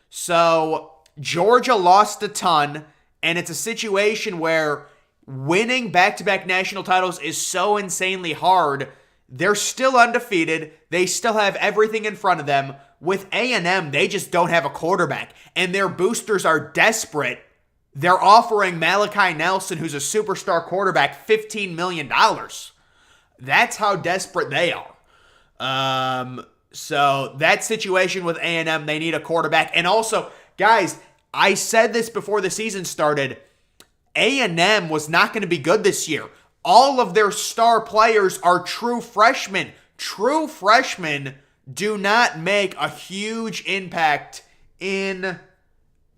So Georgia lost a ton, and it's a situation where winning back-to-back national titles is so insanely hard. They're still undefeated. They still have everything in front of them. With A&M, they just don't have a quarterback, and their boosters are desperate. They're offering Malachi Nelson, who's a superstar quarterback, $15 million. That's how desperate they are. So that situation with A&M, they need a quarterback. And also, guys, I said this before the season started, A&M was not going to be good this year. All of their star players are true freshmen. True freshmen do not make a huge impact in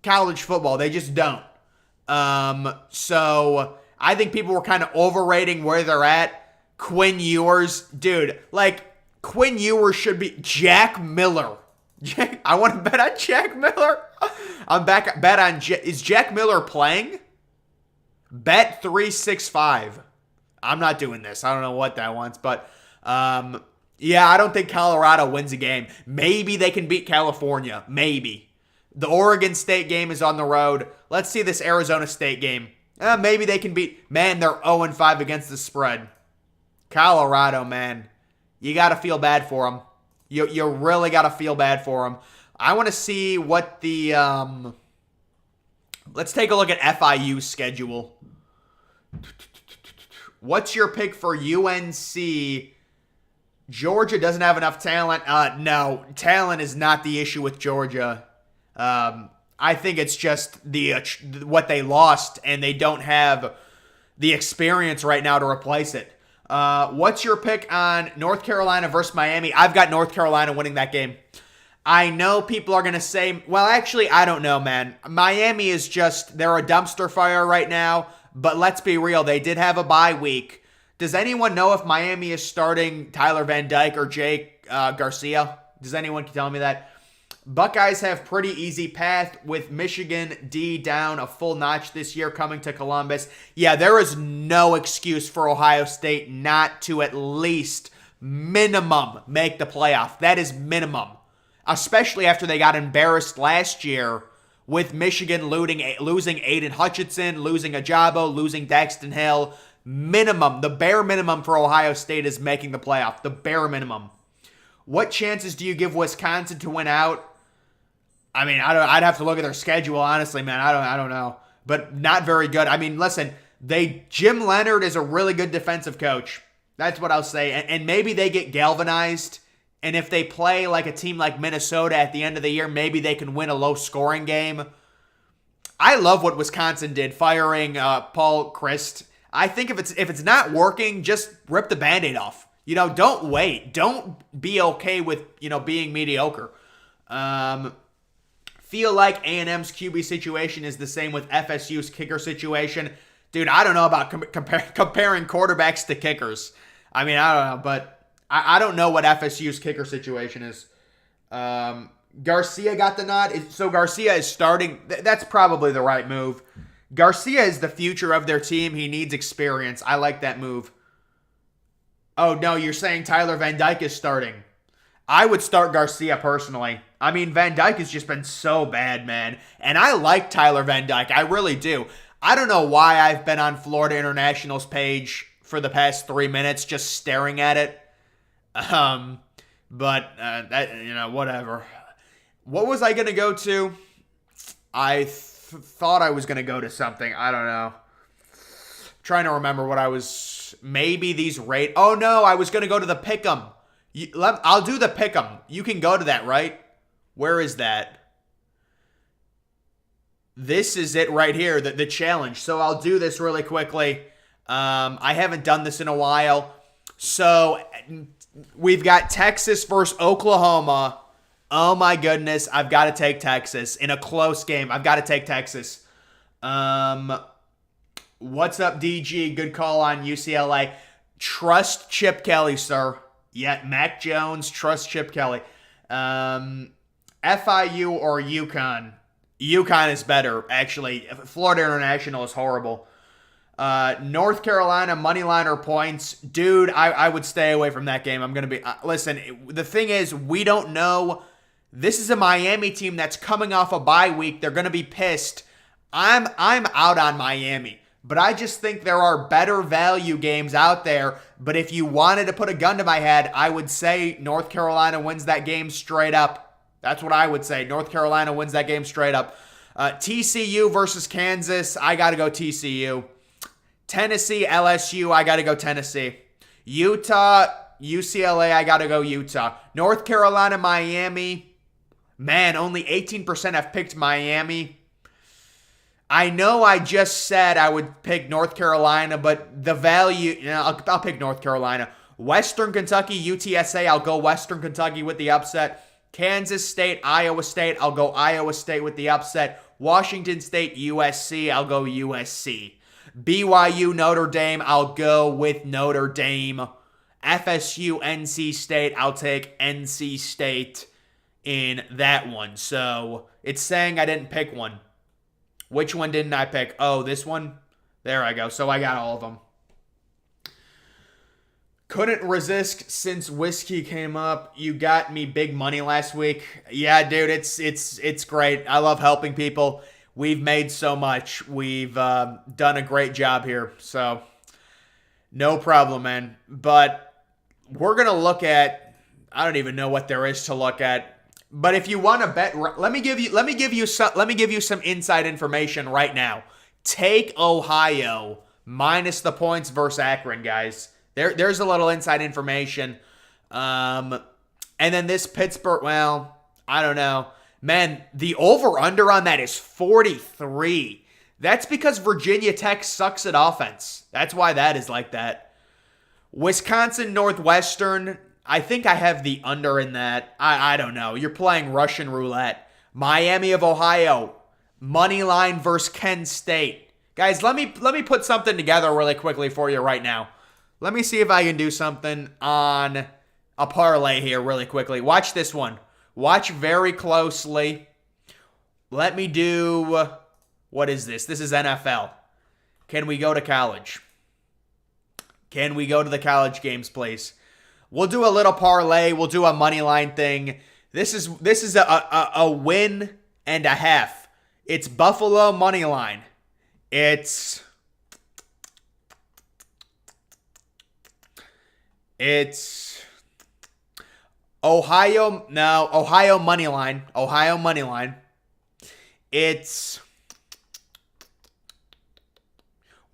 college football. They just don't. So I think people were kind of overrating where they're at. Quinn Ewers, dude, Quinn Ewers should be Jack Miller. I want to bet on Jack Miller. Is Jack Miller playing? Bet 365. I'm not doing this. I don't know what that wants, but yeah, I don't think Colorado wins a game. Maybe they can beat California. Maybe. The Oregon State game is on the road. Let's see this Arizona State game. Maybe they can beat. Man, they're 0-5 against the spread. Colorado, man. You got to feel bad for them. You really got to feel bad for them. I want to see what the... let's take a look at FIU's schedule. What's your pick for UNC? Georgia doesn't have enough talent. No, talent is not the issue with Georgia. I think it's just what they lost, and they don't have the experience right now to replace it. What's your pick on North Carolina versus Miami? I've got North Carolina winning that game. I know people are going to say, well, actually, I don't know, man. Miami is just, they're a dumpster fire right now. But let's be real, they did have a bye week. Does anyone know if Miami is starting Tyler Van Dyke or Jake Garcia? Does anyone tell me that? Buckeyes have pretty easy path with Michigan D down a full notch this year coming to Columbus. Yeah, there is no excuse for Ohio State not to at least minimum make the playoff. That is minimum. Especially after they got embarrassed last year with Michigan losing Aiden Hutchinson, losing Ajabo, losing Daxton Hill. Minimum, the bare minimum for Ohio State is making the playoff. The bare minimum. What chances do you give Wisconsin to win out? I mean, I'd have to look at their schedule, honestly, man. I don't know. But not very good. I mean, listen, Jim Leonard is a really good defensive coach. That's what I'll say. And maybe they get galvanized. And if they play like a team like Minnesota at the end of the year, maybe they can win a low-scoring game. I love what Wisconsin did, firing Paul Chryst. I think if it's not working, just rip the Band-Aid off. Don't wait. Don't be okay with, being mediocre. Feel like A&M's QB situation is the same with FSU's kicker situation. Dude, I don't know about comparing quarterbacks to kickers. I mean, I don't know, but I don't know what FSU's kicker situation is. Garcia got the nod. So Garcia is starting. That's probably the right move. Garcia is the future of their team. He needs experience. I like that move. Oh, no, you're saying Tyler Van Dyke is starting. I would start Garcia personally. I mean, Van Dyke has just been so bad, man. And I like Tyler Van Dyke. I really do. I don't know why I've been on Florida International's page for the past 3 minutes just staring at it. But whatever. What was I going to go to? I thought I was going to go to something. I don't know. Trying to remember what I was... Maybe these rate... Oh, no, I was going to go to the Pick'em. I'll do the Pick'em. You can go to that, right? Where is that? This is it right here, the challenge. So I'll do this really quickly. I haven't done this in a while. So we've got Texas versus Oklahoma. Oh my goodness, I've got to take Texas. In a close game, I've got to take Texas. What's up, DG? Good call on UCLA. Trust Chip Kelly, sir. Yeah, Mac Jones, trust Chip Kelly. FIU or UConn? UConn is better, actually. Florida International is horrible. North Carolina, money line or points. Dude, I would stay away from that game. I'm going to be... listen, the thing is, we don't know. This is a Miami team that's coming off a bye week. They're going to be pissed. I'm out on Miami. But I just think there are better value games out there. But if you wanted to put a gun to my head, I would say North Carolina wins that game straight up. That's what I would say. North Carolina wins that game straight up. TCU versus Kansas, I got to go TCU. Tennessee, LSU, I got to go Tennessee. Utah, UCLA, I got to go Utah. North Carolina, Miami. Man, only 18% have picked Miami. I know I just said I would pick North Carolina, but the value, I'll pick North Carolina. Western Kentucky, UTSA, I'll go Western Kentucky with the upset. Kansas State, Iowa State, I'll go Iowa State with the upset. Washington State, USC, I'll go USC. BYU, Notre Dame, I'll go with Notre Dame. FSU, NC State, I'll take NC State in that one. So it's saying I didn't pick one. Which one didn't I pick? Oh, this one? There I go. So I got all of them. Couldn't resist since whiskey came up. You got me big money last week. Yeah, dude, it's great. I love helping people. We've made so much. We've done a great job here. So no problem, man. But we're going to look at, I don't even know what there is to look at. But if you want to bet, let me give you some inside information right now. Take Ohio minus the points versus Akron, guys. There's a little inside information. And then this Pittsburgh, well, I don't know. Man, the over-under on that is 43. That's because Virginia Tech sucks at offense. That's why that is like that. Wisconsin Northwestern, I think I have the under in that. I don't know. You're playing Russian roulette. Miami of Ohio, money line versus Kent State. Guys, let me put something together really quickly for you right now. Let me see if I can do something on a parlay here really quickly. Watch this one. Watch very closely. Let me do, what is this? This is NFL. Can we go to college? Can we go to the college games, please? We'll do a little parlay. We'll do a money line thing. This is a win and a half. It's Buffalo money line. It's Ohio money line. Ohio money line.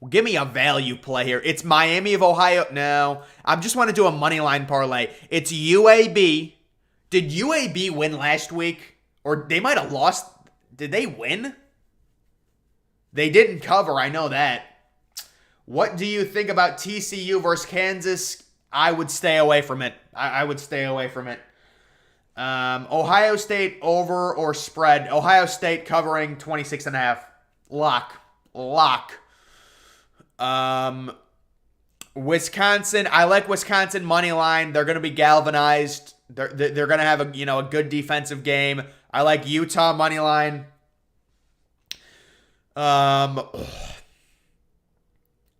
Give me a value play here. It's Miami of Ohio. No, I just want to do a money line parlay. It's UAB. Did UAB win last week? Or they might have lost. Did they win? They didn't cover, I know that. What do you think about TCU versus Kansas? I would stay away from it. I would stay away from it. Ohio State over or spread. Ohio State covering 26.5. Lock. Wisconsin. I like Wisconsin money line. They're going to be galvanized. They're going to have a good defensive game. I like Utah money line.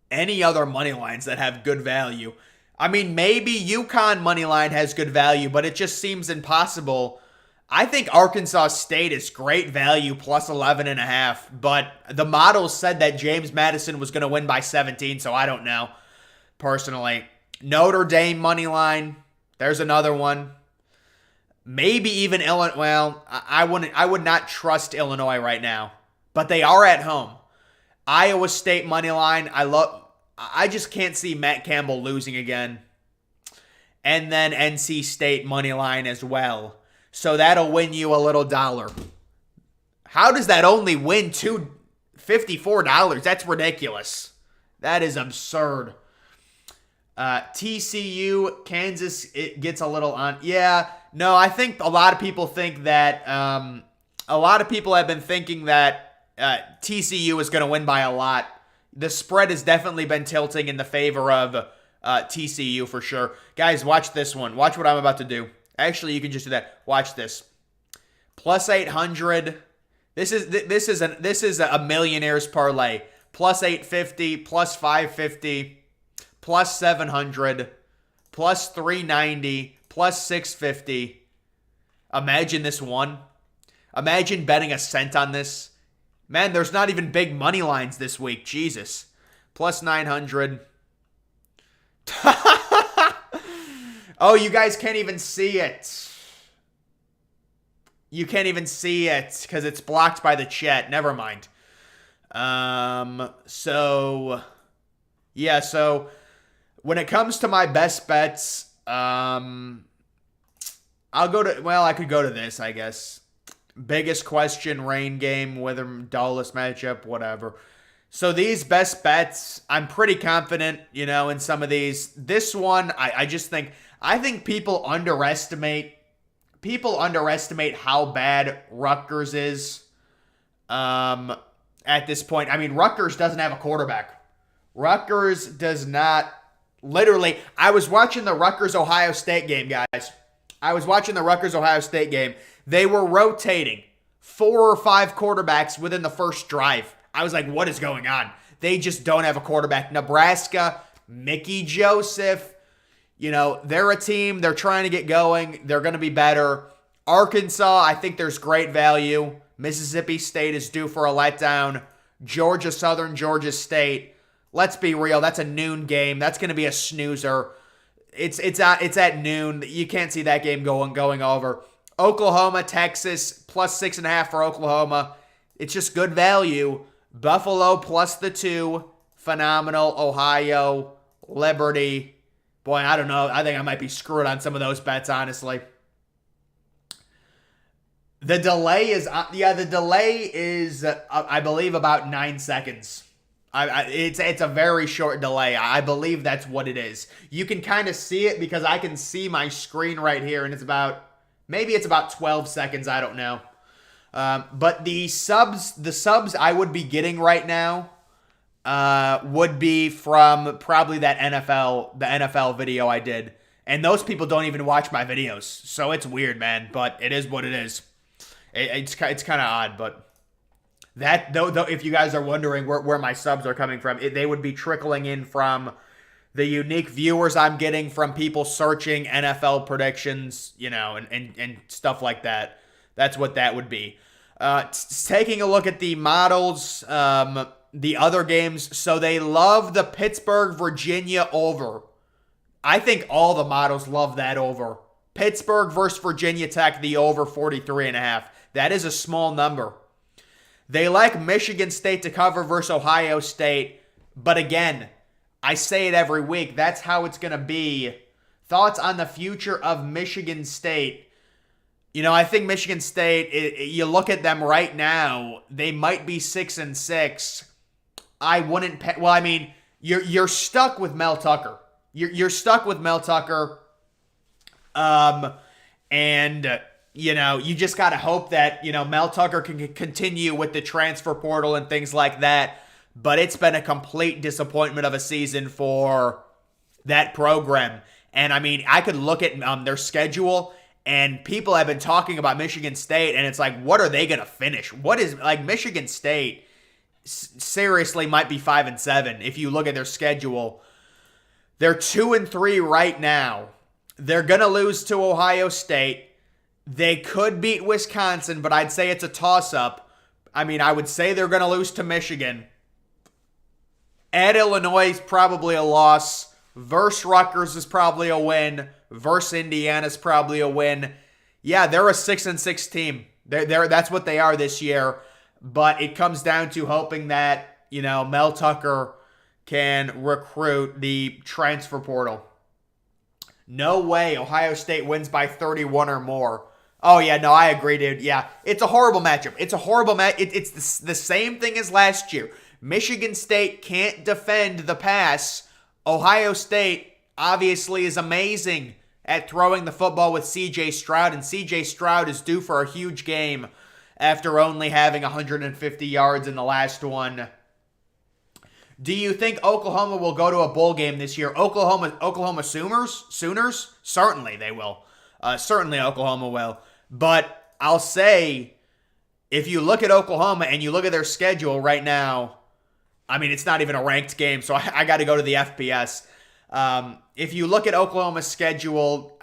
Any other money lines that have good value? I mean, maybe UConn money line has good value, but it just seems impossible. I think Arkansas State is great value, plus 11.5, but the models said that James Madison was going to win by 17, so I don't know, personally. Notre Dame money line, there's another one. Maybe even Illinois. Well, I would not trust Illinois right now, but they are at home. Iowa State money line, I just can't see Matt Campbell losing again. And then NC State money line as well. So that'll win you a little dollar. How does that only win $54? That's ridiculous. That is absurd. TCU, Kansas, it gets a little on. Yeah, no, I think a lot of people think that, a lot of people have been thinking that TCU is going to win by a lot. The spread has definitely been tilting in the favor of TCU for sure. Guys, watch this one. Watch what I'm about to do. Actually, you can just do that. Watch this. Plus 800. This is a millionaire's parlay. Plus 850, plus 550, plus 700, plus 390, plus 650. Imagine this one. Imagine betting a cent on this. Man, there's not even big money lines this week. Jesus. Plus 900. Oh, you guys can't even see it. You can't even see it because it's blocked by the chat. Never mind. So when it comes to my best bets, I could go to this, I guess. Biggest question, rain game, whether dullest matchup, whatever. So these best bets, I'm pretty confident, in some of these. This one, I think people underestimate how bad Rutgers is at this point. I mean, Rutgers doesn't have a quarterback. Rutgers does not. Literally, I was watching the Rutgers-Ohio State game, guys. They were rotating 4 or 5 quarterbacks within the first drive. I was like, what is going on? They just don't have a quarterback. Nebraska, Mickey Joseph, they're a team. They're trying to get going. They're going to be better. Arkansas, I think there's great value. Mississippi State is due for a letdown. Georgia Southern, Georgia State. Let's be real. That's a noon game. That's going to be a snoozer. It's at noon. You can't see that game going over. Oklahoma, Texas, plus 6.5 for Oklahoma. It's just good value. Buffalo plus the 2. Phenomenal. Ohio, Liberty. Boy, I don't know. I think I might be screwed on some of those bets, honestly. The delay is, I believe, about 9 seconds. It's a very short delay. I believe that's what it is. You can kind of see it because I can see my screen right here, and maybe it's about 12 seconds. I don't know. But the subs I would be getting right now would be from probably the NFL video I did. And those people don't even watch my videos. So it's weird, man. But it is what it is. It's kind of odd, but that though if you guys are wondering where my subs are coming from, they would be trickling in from the unique viewers I'm getting from people searching NFL predictions, and stuff like that. That's what that would be. Taking a look at the models, the other games. So they love the Pittsburgh, Virginia over. I think all the models love that over. Pittsburgh versus Virginia Tech, the over 43.5. That is a small number. They like Michigan State to cover versus Ohio State. But again, I say it every week. That's how it's going to be. Thoughts on the future of Michigan State? I think Michigan State, you look at them right now, they might be 6-6. I wouldn't you're stuck with Mel Tucker. You're stuck with Mel Tucker. You just got to hope that, Mel Tucker can continue with the transfer portal and things like that. But it's been a complete disappointment of a season for that program. And I could look at their schedule, and people have been talking about Michigan State, and it's like, what are they going to finish? Michigan State seriously might be 5-7 if you look at their schedule. They're 2-3 right now. They're going to lose to Ohio State. They could beat Wisconsin, but I'd say it's a toss-up. I would say they're going to lose to Michigan. At Illinois is probably a loss. Versus Rutgers is probably a win. Versus Indiana is probably a win. Yeah, they're a 6-6 team. That's what they are this year. But it comes down to hoping that, Mel Tucker can recruit the transfer portal. No way Ohio State wins by 31 or more. Oh, yeah, no, I agree, dude. Yeah, it's a horrible matchup. It's a horrible match. It's the same thing as last year. Michigan State can't defend the pass. Ohio State obviously is amazing at throwing the football with C.J. Stroud, and C.J. Stroud is due for a huge game after only having 150 yards in the last one. Do you think Oklahoma will go to a bowl game this year? Oklahoma Sooners? Certainly they will. Certainly Oklahoma will. But I'll say, if you look at Oklahoma and you look at their schedule right now, it's not even a ranked game, so I got to go to the FBS. If you look at Oklahoma's schedule,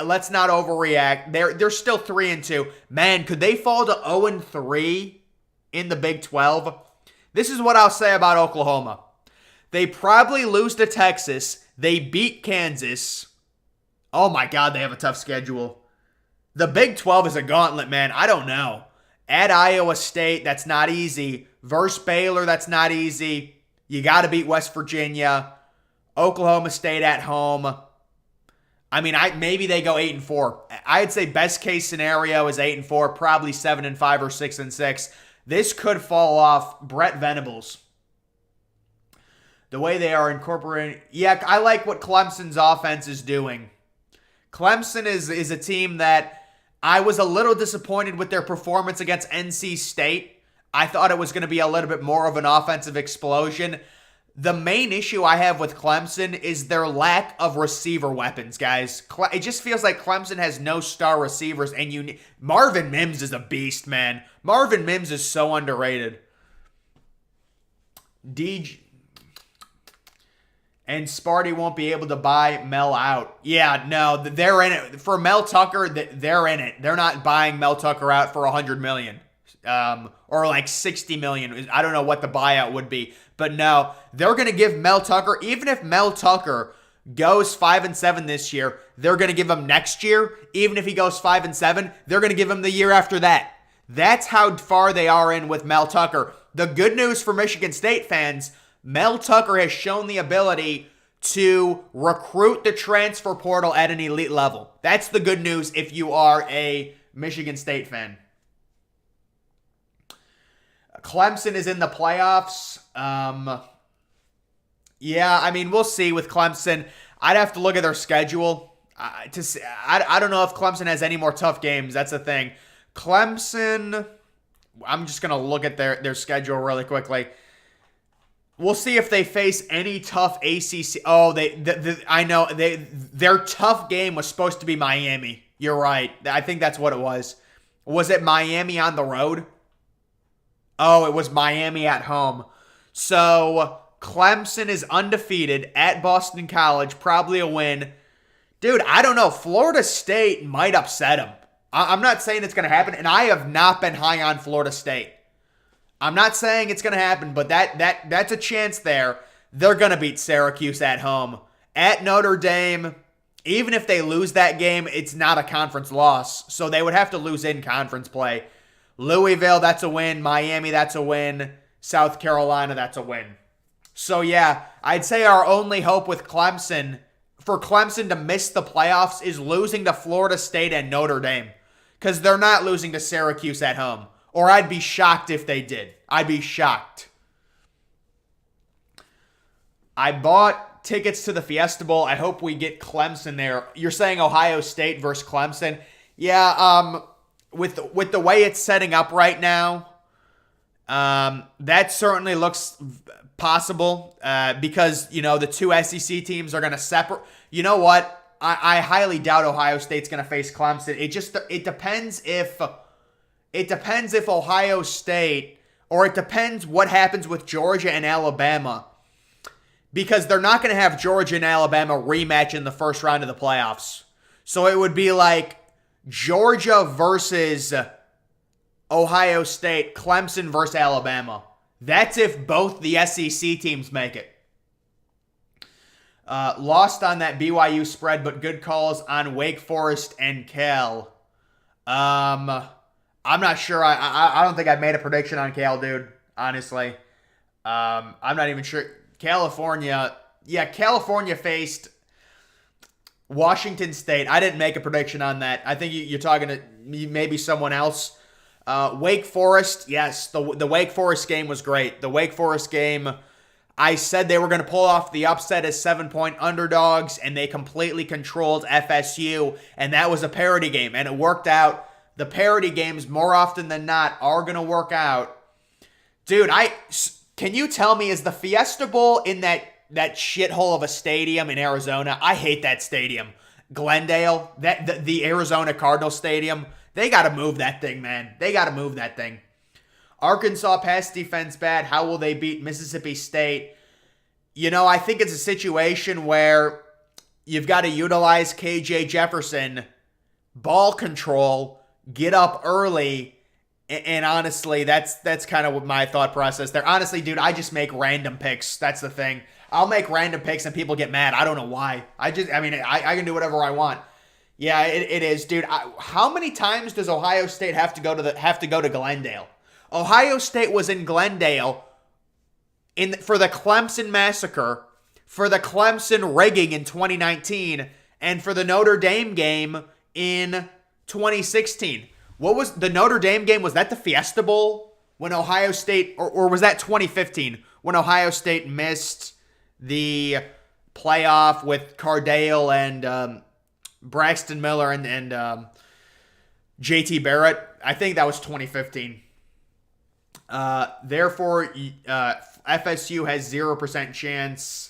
let's not overreact. They're still 3-2. Man, could they fall to 0-3 in the Big 12? This is what I'll say about Oklahoma. They probably lose to Texas. They beat Kansas. Oh my God, they have a tough schedule. The Big 12 is a gauntlet, man. I don't know. At Iowa State, that's not easy. Versus Baylor, that's not easy. You got to beat West Virginia. Oklahoma State at home. Maybe they go 8-4. I'd say best case scenario is 8-4, probably 7-5 or 6-6. This could fall off. Brett Venables. The way they are incorporating. Yeah, I like what Clemson's offense is doing. Clemson is a team that I was a little disappointed with their performance against NC State. I thought it was going to be a little bit more of an offensive explosion. The main issue I have with Clemson is their lack of receiver weapons, guys. It just feels like Clemson has no star receivers, and Marvin Mims is a beast, man. Marvin Mims is so underrated. And Sparty won't be able to buy Mel out. Yeah, no, they're in it. For Mel Tucker, they're in it. They're not buying Mel Tucker out for $100 million. Or like $60 million. I don't know what the buyout would be. But no, they're going to give Mel Tucker, even if Mel Tucker goes 5-7 this year, they're going to give him next year. Even if he goes 5-7, they're going to give him the year after that. That's how far they are in with Mel Tucker. The good news for Michigan State fans, Mel Tucker has shown the ability to recruit the transfer portal at an elite level. That's the good news if you are a Michigan State fan. Clemson is in the playoffs. Yeah, I mean, we'll see with Clemson. I'd have to look at their schedule to see. I don't know if Clemson has any more tough games. That's the thing. Clemson, I'm just going to look at their schedule really quickly. We'll see if they face any tough ACC. Oh, I know their tough game was supposed to be Miami. You're right. I think that's what it was. Was it Miami on the road? Oh, it was Miami at home. So Clemson is undefeated at Boston College, probably a win. Dude, I don't know. Florida State might upset them. I'm not saying it's going to happen, and I have not been high on Florida State. I'm not saying it's going to happen, but that's a chance there. They're going to beat Syracuse at home. At Notre Dame, even if they lose that game, it's not a conference loss, so they would have to lose in conference play. Louisville, that's a win. Miami, that's a win. South Carolina, that's a win. So yeah, I'd say our only hope with Clemson, for Clemson to miss the playoffs, is losing to Florida State and Notre Dame. Because they're not losing to Syracuse at home. Or I'd be shocked if they did. I'd be shocked. I bought tickets to the Fiesta Bowl. I hope we get Clemson there. You're saying Ohio State versus Clemson? Yeah, with the way it's setting up right now, that certainly looks possible because, the two SEC teams are going to separate. You know what? I highly doubt Ohio State's going to face Clemson. It depends if Ohio State, or it depends what happens with Georgia and Alabama, because they're not going to have Georgia and Alabama rematch in the first round of the playoffs. So it would be like Georgia versus Ohio State, Clemson versus Alabama. That's if both the SEC teams make it. Lost on that BYU spread, but good calls on Wake Forest and Cal. I'm not sure. I don't think I made a prediction on Cal, dude. Honestly, I'm not even sure. California faced Washington State. I didn't make a prediction on that. I think you're talking to maybe someone else. Wake Forest, yes, the Wake Forest game was great. The Wake Forest game, I said they were going to pull off the upset as 7-point underdogs, and they completely controlled FSU, and that was a parity game, and it worked out. The parity games, more often than not, are going to work out. Dude, can you tell me, is the Fiesta Bowl in that shithole of a stadium in Arizona? I hate that stadium. Glendale, the Arizona Cardinals Stadium, they got to move that thing, man. They got to move that thing. Arkansas pass defense bad. How will they beat Mississippi State? I think it's a situation where you've got to utilize KJ Jefferson, ball control, get up early, and honestly, that's kind of my thought process there. Honestly, dude, I just make random picks. That's the thing. I'll make random picks and people get mad. I don't know why. I can do whatever I want. Yeah, it is, dude. How many times does Ohio State have to go to Glendale? Ohio State was in Glendale for the Clemson massacre, for the Clemson rigging in 2019, and for the Notre Dame game in 2016. What was the Notre Dame game? Was that the Fiesta Bowl when Ohio State, or was that 2015 when Ohio State missed the playoff with Cardale and Braxton Miller and JT Barrett? I think that was 2015. Therefore, FSU has 0% chance.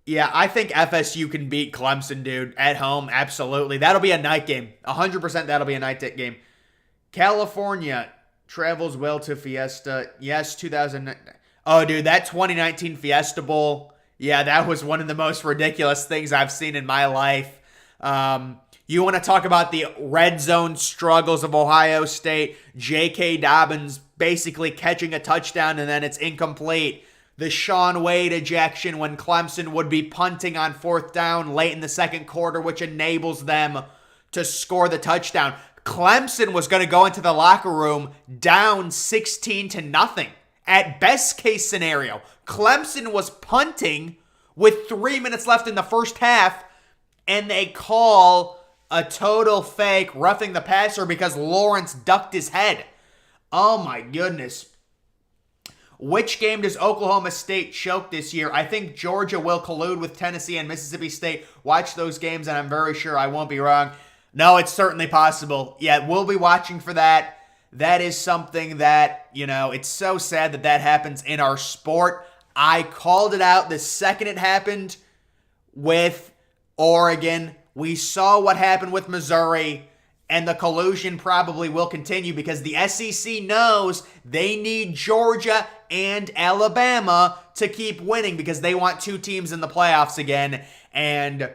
Yeah, I think FSU can beat Clemson, dude, at home. Absolutely. That'll be a night game. 100% that'll be a night game. California travels well to Fiesta. Yes, 2000. Oh, dude, that 2019 Fiesta Bowl. Yeah, that was one of the most ridiculous things I've seen in my life. You want to talk about the red zone struggles of Ohio State? J.K. Dobbins basically catching a touchdown and then it's incomplete. The Shaun Wade ejection when Clemson would be punting on 4th down late in the second quarter, which enables them to score the touchdown. Clemson was going to go into the locker room down 16-0. At best case scenario, Clemson was punting with 3 minutes left in the first half, and they call a total fake roughing the passer because Lawrence ducked his head. Oh my goodness. Which game does Oklahoma State choke this year? I think Georgia will collude with Tennessee and Mississippi State. Watch those games, and I'm very sure I won't be wrong. No, it's certainly possible. Yeah, we'll be watching for that. That is something that, it's so sad that that happens in our sport. I called it out the second it happened with Oregon. We saw what happened with Missouri. And the collusion probably will continue because the SEC knows they need Georgia and Alabama to keep winning because they want two teams in the playoffs again. And,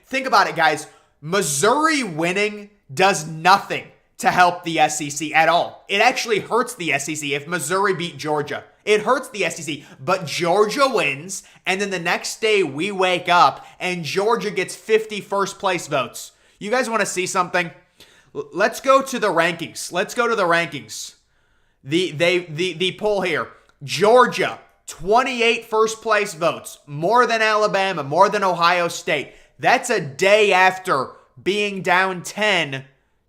think about it, guys. Missouri winning does nothing to help the SEC at all. It actually hurts the SEC if Missouri beat Georgia. It hurts the SEC, but Georgia wins, and then the next day we wake up and Georgia gets 50 first place votes. You guys want to see something? Let's go to the rankings. The poll here. Georgia, 28 first place votes. More than Alabama, more than Ohio State. That's a day after being down 10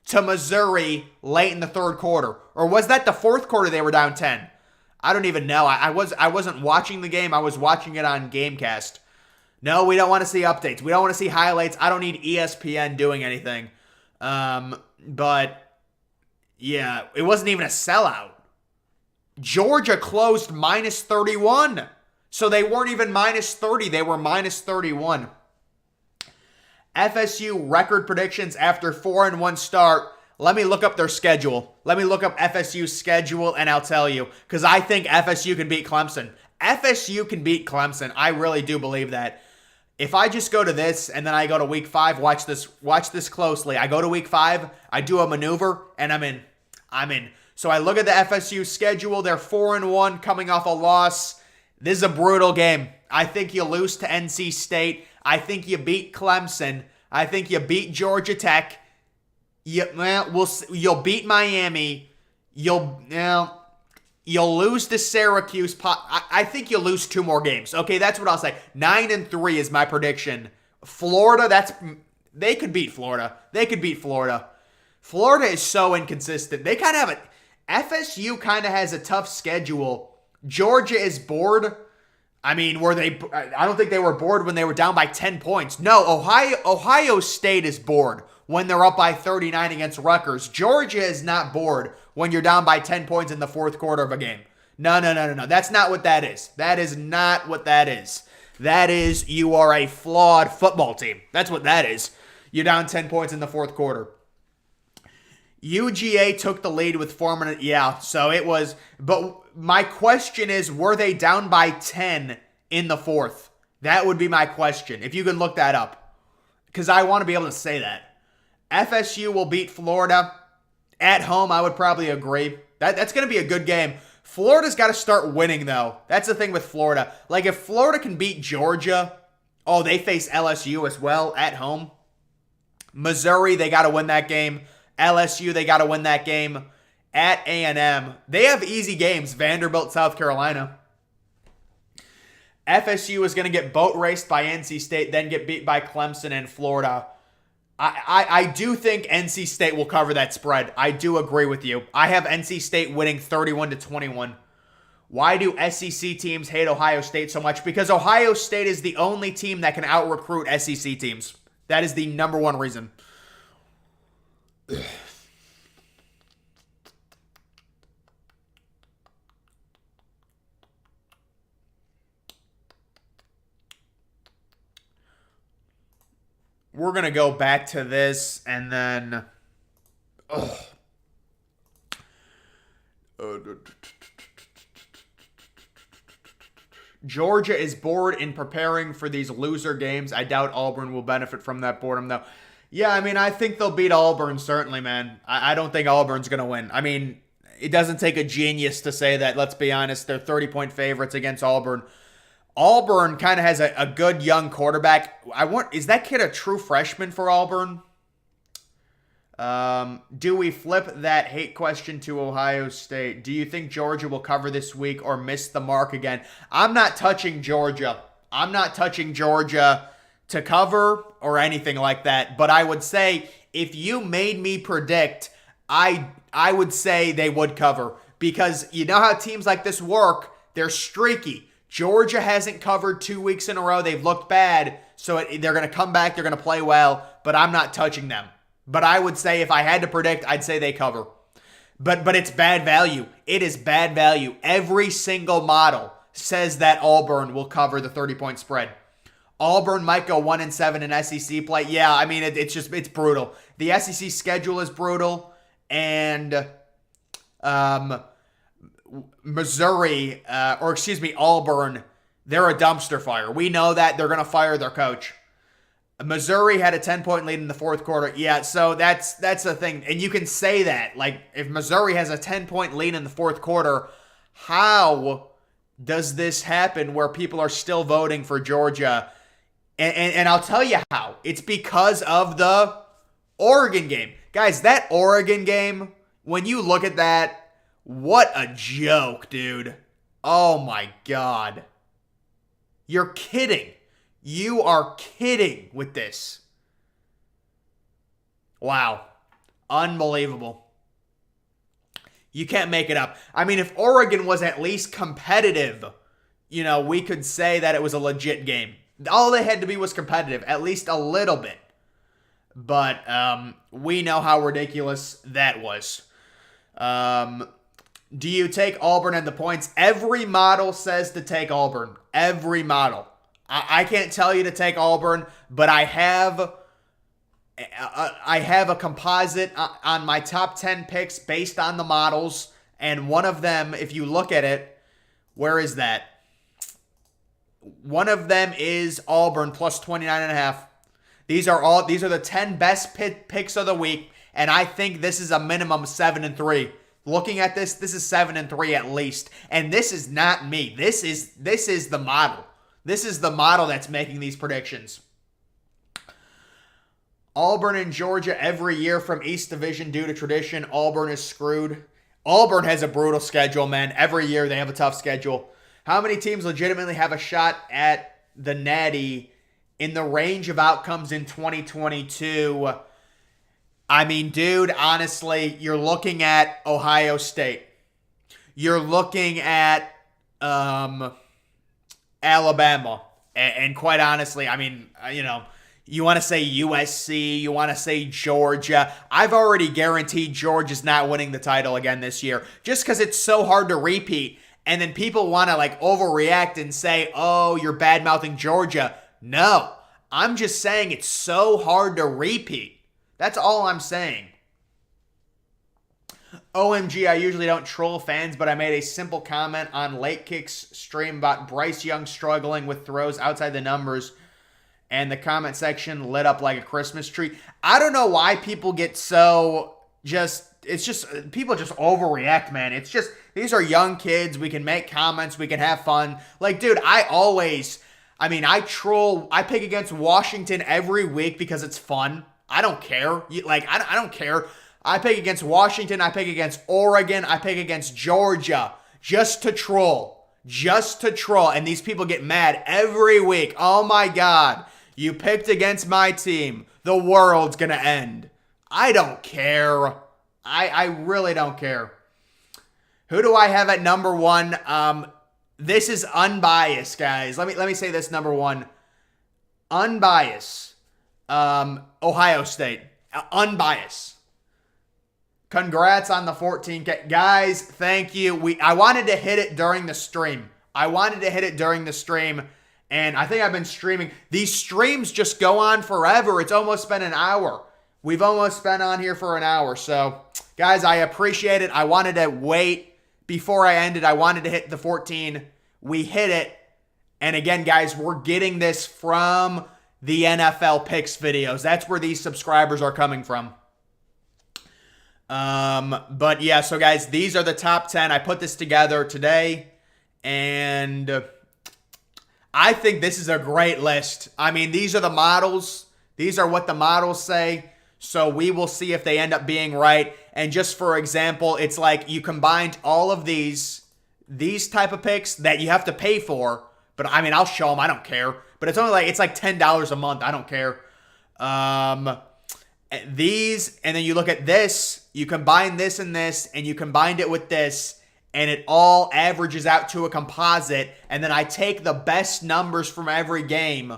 to Missouri late in the third quarter. Or was that the fourth quarter they were down 10? I don't even know. I wasn't watching the game. I was watching it on Gamecast. No, we don't want to see updates. We don't want to see highlights. I don't need ESPN doing anything. But, yeah, it wasn't even a sellout. Georgia closed minus 31. So they weren't even minus 30. They were minus 31. FSU record predictions after 4-1 start. Let me look up their schedule. Let me look up FSU's schedule, and I'll tell you. Because I think FSU can beat Clemson. FSU can beat Clemson. I really do believe that. If I just go to this and then I go to week 5, watch this closely. I go to week 5, I do a maneuver, and I'm in. So I look at the FSU schedule. They're 4-1 coming off a loss. This is a brutal game. I think you lose to NC State. I think you beat Clemson. I think you beat Georgia Tech. You'll beat Miami. You'll lose to Syracuse. I think you'll lose 2 more games. Okay, that's what I'll say. 9-3 is my prediction. Florida, they could beat Florida. Florida is so inconsistent. They kind of have FSU kind of has a tough schedule. Georgia is bored. I don't think they were bored when they were down by 10 points. No, Ohio State is bored when they're up by 39 against Rutgers. Georgia is not bored when you're down by 10 points in the fourth quarter of a game. No. That's not what that is. That is not what that is. That is, you are a flawed football team. That's what that is. You're down 10 points in the fourth quarter. UGA took the lead with 4 minutes. Yeah, so it was. But my question is, were they down by 10 in the fourth? That would be my question. If you could look that up. Because I want to be able to say that. FSU will beat Florida. At home, I would probably agree. That's going to be a good game. Florida's got to start winning, though. That's the thing with Florida. Like, if Florida can beat Georgia, they face LSU as well at home. Missouri, they got to win that game. LSU, they got to win that game. At A&M, they have easy games. Vanderbilt, South Carolina. FSU is going to get boat raced by NC State, then get beat by Clemson and Florida. I do think NC State will cover that spread. I do agree with you. I have NC State winning 31-21. Why do SEC teams hate Ohio State so much? Because Ohio State is the only team that can out-recruit SEC teams. That is the number one reason. We're going to go back to this and then... Georgia is bored in preparing for these loser games. I doubt Auburn will benefit from that boredom, though. Yeah, I think they'll beat Auburn, certainly, man. I don't think Auburn's going to win. It doesn't take a genius to say that, let's be honest. They're 30-point favorites against Auburn. Auburn kind of has a good young quarterback. Is that kid a true freshman for Auburn? Do we flip that hate question to Ohio State? Do you think Georgia will cover this week or miss the mark again? I'm not touching Georgia. I'm not touching Georgia to cover or anything like that. But I would say if you made me predict I would say they would cover because you know how teams like this work. They're streaky. Georgia hasn't covered 2 weeks in a row. They've looked bad, so they're going to come back. They're going to play well, but I'm not touching them. But I would say if I had to predict, I'd say they cover. But it's bad value. It is bad value. Every single model says that Auburn will cover the 30-point spread. Auburn might go 1-7 in SEC play. Yeah, I mean, it's brutal. The SEC schedule is brutal, and Missouri, Auburn, they're a dumpster fire. We know that. They're going to fire their coach. Missouri had a 10-point lead in the fourth quarter. Yeah, so that's the thing. And you can say that. Like, if Missouri has a 10-point lead in the fourth quarter, how does this happen where people are still voting for Georgia? And I'll tell you how. It's because of the Oregon game. Guys, that Oregon game, when you look at that, what a joke, dude. Oh, my God. You're kidding. You are kidding with this. Wow. Unbelievable. You can't make it up. I mean, if Oregon was at least competitive, we could say that it was a legit game. All they had to be was competitive, at least a little bit. But we know how ridiculous that was. Do you take Auburn and the points? Every model says to take Auburn. Every model. I can't tell you to take Auburn, but I have a composite on my top 10 picks based on the models, and one of them, if you look at it, where is that? One of them is Auburn plus 29.5. These are the 10 best picks of the week, and I think this is a minimum 7-3. Looking at this is 7-3 at least, and this is not me. This is the model. This is the model that's making these predictions. Auburn and Georgia every year from East Division due to tradition. Auburn is screwed. Auburn has a brutal schedule, man. Every year they have a tough schedule. How many teams legitimately have a shot at the Natty in the range of outcomes in 2022? I mean, dude, honestly, you're looking at Ohio State. You're looking at Alabama. And quite honestly, I mean, you want to say USC, you want to say Georgia. I've already guaranteed Georgia's not winning the title again this year just because it's so hard to repeat. And then people want to overreact and say, oh, you're bad-mouthing Georgia. No, I'm just saying it's so hard to repeat. That's all I'm saying. OMG, I usually don't troll fans, but I made a simple comment on Late Kick's stream about Bryce Young struggling with throws outside the numbers, and the comment section lit up like a Christmas tree. I don't know why people get so people just overreact, man. It's just, these are young kids. We can make comments. We can have fun. Dude, I pick against Washington every week because it's fun. I don't care. I don't care. I pick against Washington. I pick against Oregon. I pick against Georgia just to troll. Just to troll. And these people get mad every week. Oh my God. You picked against my team. The world's going to end. I don't care. I really don't care. Who do I have at number one? This is unbiased, guys. Let me say this, number one. Unbiased. Ohio State. Unbiased. Congrats on the 14K. Guys, thank you. I wanted to hit it during the stream. And I think I've been streaming. These streams just go on forever. It's almost been an hour. We've almost been on here for an hour. So, guys, I appreciate it. I wanted to wait before I ended. I wanted to hit the 14. We hit it. And again, guys, we're getting this from the NFL picks videos. That's where these subscribers are coming from. But yeah, so guys, these are the top 10. I put this together today, and I think this is a great list. I mean, these are the models. These are what the models say. So we will see if they end up being right. And just for example, it's like you combined all of these type of picks that you have to pay for. But I mean, I'll show them. I don't care. But it's like $10 a month. I don't care. These, and then you look at this You combine this and this, and you combined it with this, and it all averages out to a composite, and then I take the best numbers from every game,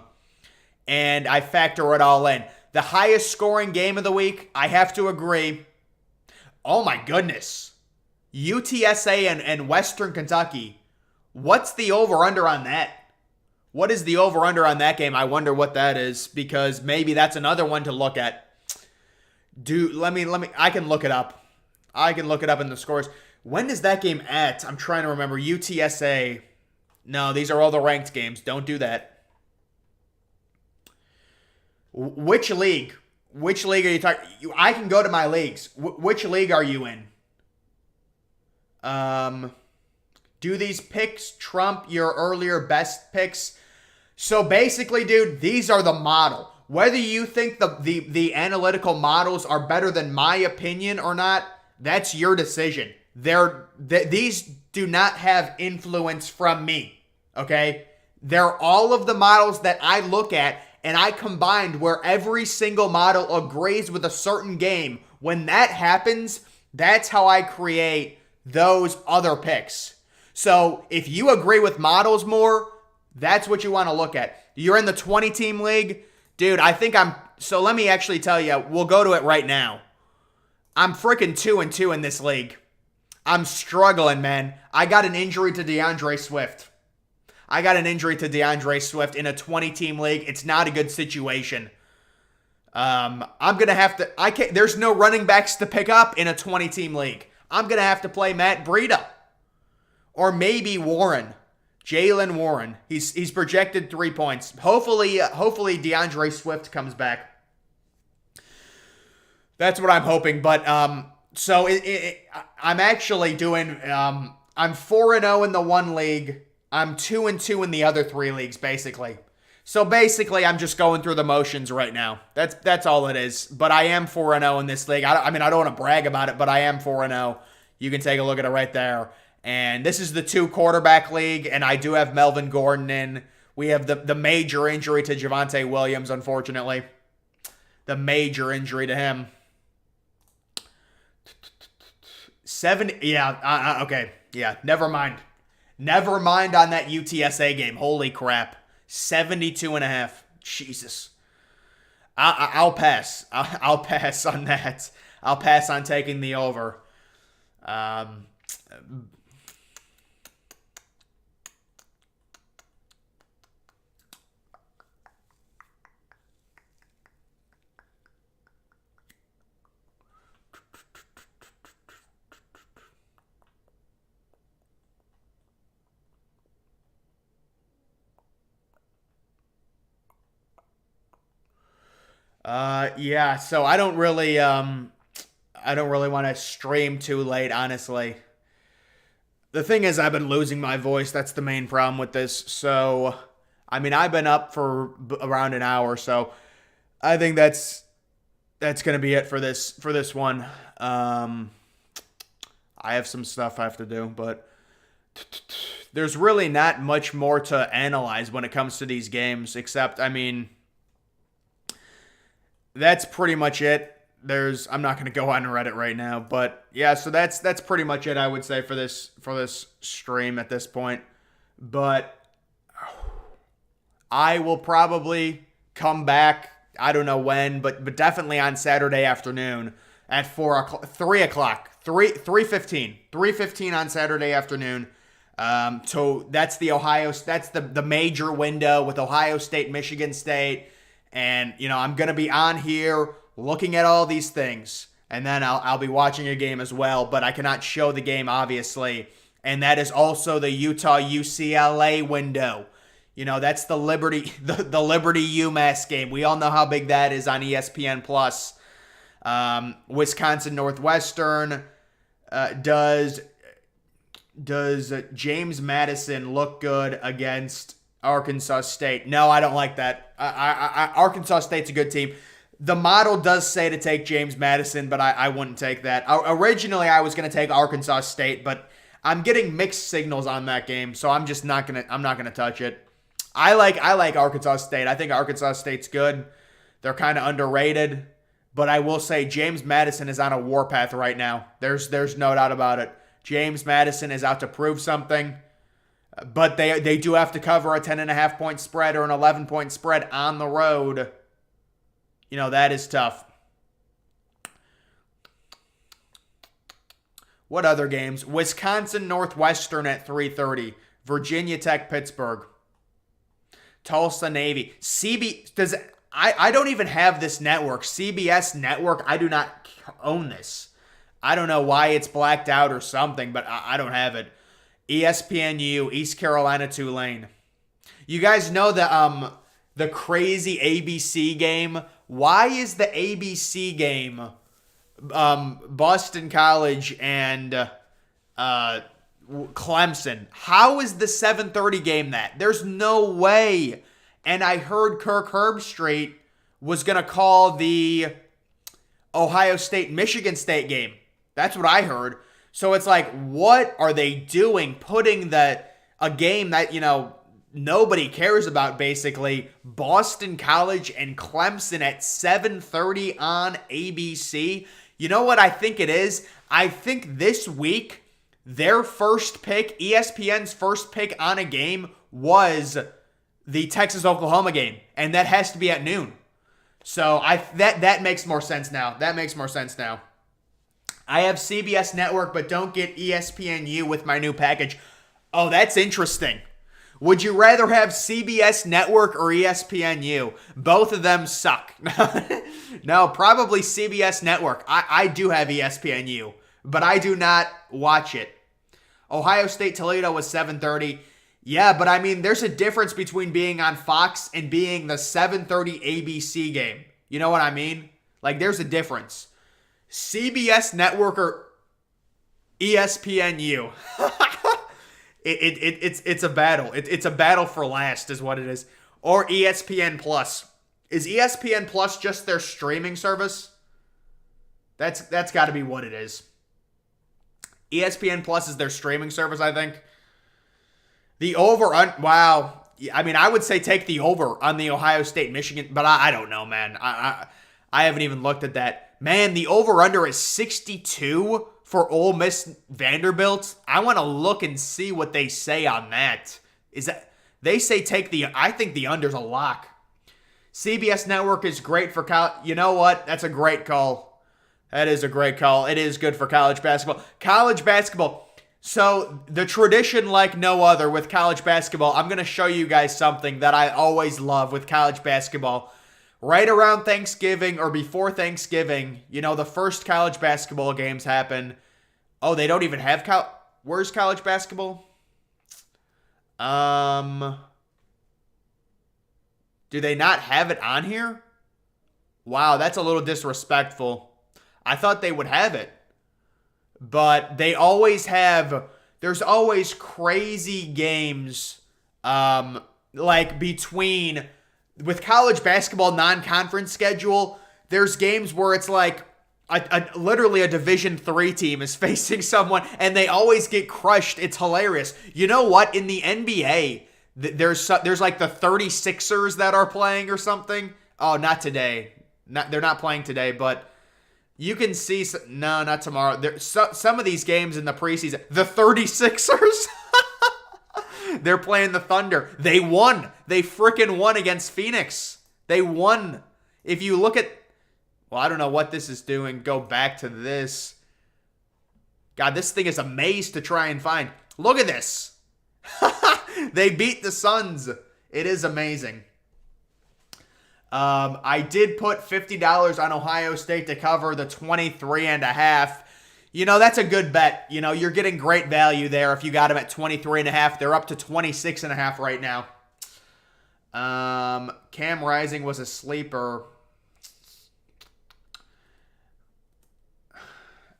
and I factor it all in. The highest scoring game of the week, I have to agree. Oh my goodness. UTSA and Western Kentucky. What's the over-under on that? What is the over-under on that game? I wonder what that is, because maybe that's another one to look at. I can look it up. I can look it up in the scores. When is that game at? I'm trying to remember. UTSA. No, these are all the ranked games. Don't do that. Which league? Which league are you talking? I can go to my leagues. Which league are you in? Do these picks trump your earlier best picks? So basically, dude, these are the model. Whether you think the analytical models are better than my opinion or not, that's your decision. These do not have influence from me, okay? They're all of the models that I look at, and I combined where every single model agrees with a certain game. When that happens, that's how I create those other picks. So if you agree with models more, that's what you want to look at. You're in the 20-team league. Dude, so let me actually tell you, we'll go to it right now. I'm freaking 2-2 in this league. I'm struggling, man. I got an injury to DeAndre Swift. in a 20-team league. It's not a good situation. I'm going to have to, there's no running backs to pick up in a 20-team league. I'm going to have to play Matt Breida. Or maybe Warren. Jalen Warren. He's projected 3 points. Hopefully DeAndre Swift comes back. That's what I'm hoping. But so I'm actually doing. I'm 4-0 in the one league. I'm 2-2 in the other 3 leagues, basically. So basically, I'm just going through the motions right now. That's all it is. But I am 4-0 in this league. I don't want to brag about it, but I am 4-0. You can take a look at it right there. And this is the 2 quarterback league, and I do have Melvin Gordon in. We have the major injury to Javonte Williams, unfortunately. The major injury to him. 7, okay. Yeah, never mind. Never mind on that UTSA game. Holy crap. 72.5. Jesus. I'll pass. I'll pass on that. I'll pass on taking the over. Yeah, so I don't really want to stream too late, honestly. The thing is, I've been losing my voice. That's the main problem with this. So, I've been up for around an hour, so I think that's going to be it for this one. I have some stuff I have to do, but there's really not much more to analyze when it comes to these games, except, that's pretty much it. I'm not going to go on Reddit right now, but yeah, so that's pretty much it, I would say, for this stream at this point. But I will probably come back, I don't know when, but definitely on Saturday afternoon at 3 o'clock, 3:15 on Saturday afternoon. So that's the major window with Ohio State, Michigan State. And, I'm going to be on here looking at all these things. And then I'll be watching a game as well. But I cannot show the game, obviously. And that is also the Utah-UCLA window. That's the Liberty UMass game. We all know how big that is on ESPN+. Wisconsin Northwestern. Does James Madison look good against Arkansas State? No, I don't like that. Arkansas State's a good team. The model does say to take James Madison, but I wouldn't take that. Originally, I was going to take Arkansas State, but I'm getting mixed signals on that game, so I'm not gonna touch it. I like Arkansas State. I think Arkansas State's good. They're kind of underrated. But I will say James Madison is on a warpath right now. There's no doubt about it. James Madison is out to prove something. But they do have to cover a 10.5 point spread or an 11 point spread on the road. You know, that is tough. What other games? Wisconsin Northwestern at 3:30. Virginia Tech Pittsburgh. Tulsa Navy. I don't even have this network. CBS Network, I do not own this. I don't know why it's blacked out or something, but I don't have it. ESPNU, East Carolina Tulane. You guys know the crazy ABC game? Why is the ABC game Boston College and Clemson? How is the 7:30 game that? There's no way. And I heard Kirk Herbstreit was going to call the Ohio State-Michigan State game. That's what I heard. So it's like, what are they doing? Putting a game that, you know, nobody cares about, basically. Boston College and Clemson at 7:30 on ABC. You know what I think it is? I think this week, their first pick, ESPN's first pick on a game was the Texas-Oklahoma game, and that has to be at noon. So that makes more sense now. That makes more sense now. I have CBS Network, but don't get ESPNU with my new package. Oh, that's interesting. Would you rather have CBS Network or ESPNU? Both of them suck. No, probably CBS Network. I do have ESPNU, but I do not watch it. Ohio State Toledo was 7:30. Yeah, but I mean, there's a difference between being on Fox and being the 7:30 ABC game. You know what I mean? Like, there's a difference. CBS Network or ESPNU. It's a battle. It's a battle for last is what it is. Or ESPN Plus. Is ESPN Plus just their streaming service? That's got to be what it is. ESPN Plus is their streaming service, I think. The over, wow. I mean, I would say take the over on the Ohio State Michigan, but I don't know, man. I haven't even looked at that. Man, the over-under is 62 for Ole Miss Vanderbilt. I want to look and see what they say on that. They say I think the under's a lock. CBS Network is great for college. You know what? That's a great call. That is a great call. It is good for college basketball. College basketball. So the tradition like no other with college basketball, I'm going to show you guys something that I always love with college basketball. Right around Thanksgiving or before Thanksgiving, you know, the first college basketball games happen. Oh, they don't even have where's college basketball? Do they not have it on here? Wow, that's a little disrespectful. I thought they would have it. But they always have, there's always crazy games, like between, with college basketball non-conference schedule, there's games where it's like, literally a Division III team is facing someone, and they always get crushed. It's hilarious. You know what? In the NBA, there's like the 36ers that are playing or something. Oh, not today. They're not playing today, but you can see, no, not tomorrow. Some of these games in the preseason, the 36ers, they're playing the Thunder. They won. They freaking won against Phoenix. They won. If you look at, well, I don't know what this is doing. Go back to this. God, this thing is a maze to try and find. Look at this. They beat the Suns. It is amazing. I did put $50 on Ohio State to cover the 23.5. You know, that's a good bet. You know, you're getting great value there if you got them at 23.5. They're up to 26.5 right now. Cam Rising was a sleeper.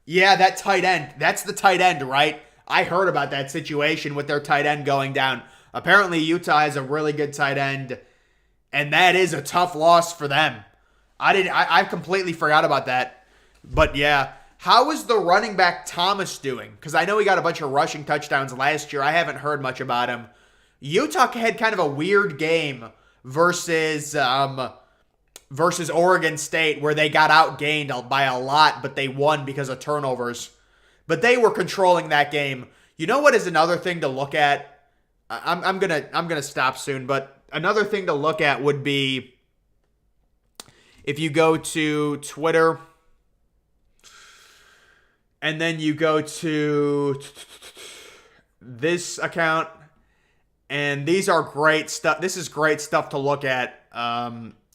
Yeah, that tight end. That's the tight end, right? I heard about that situation with their tight end going down. Apparently, Utah has a really good tight end. And that is a tough loss for them. I completely forgot about that. But yeah, how is the running back Thomas doing? Because I know he got a bunch of rushing touchdowns last year. I haven't heard much about him. Utah had kind of a weird game versus versus Oregon State, where they got outgained by a lot, but they won because of turnovers. But they were controlling that game. You know what is another thing to look at? I'm gonna stop soon, but another thing to look at would be if you go to Twitter and then you go to this account, and these are great stuff. This is great stuff to look at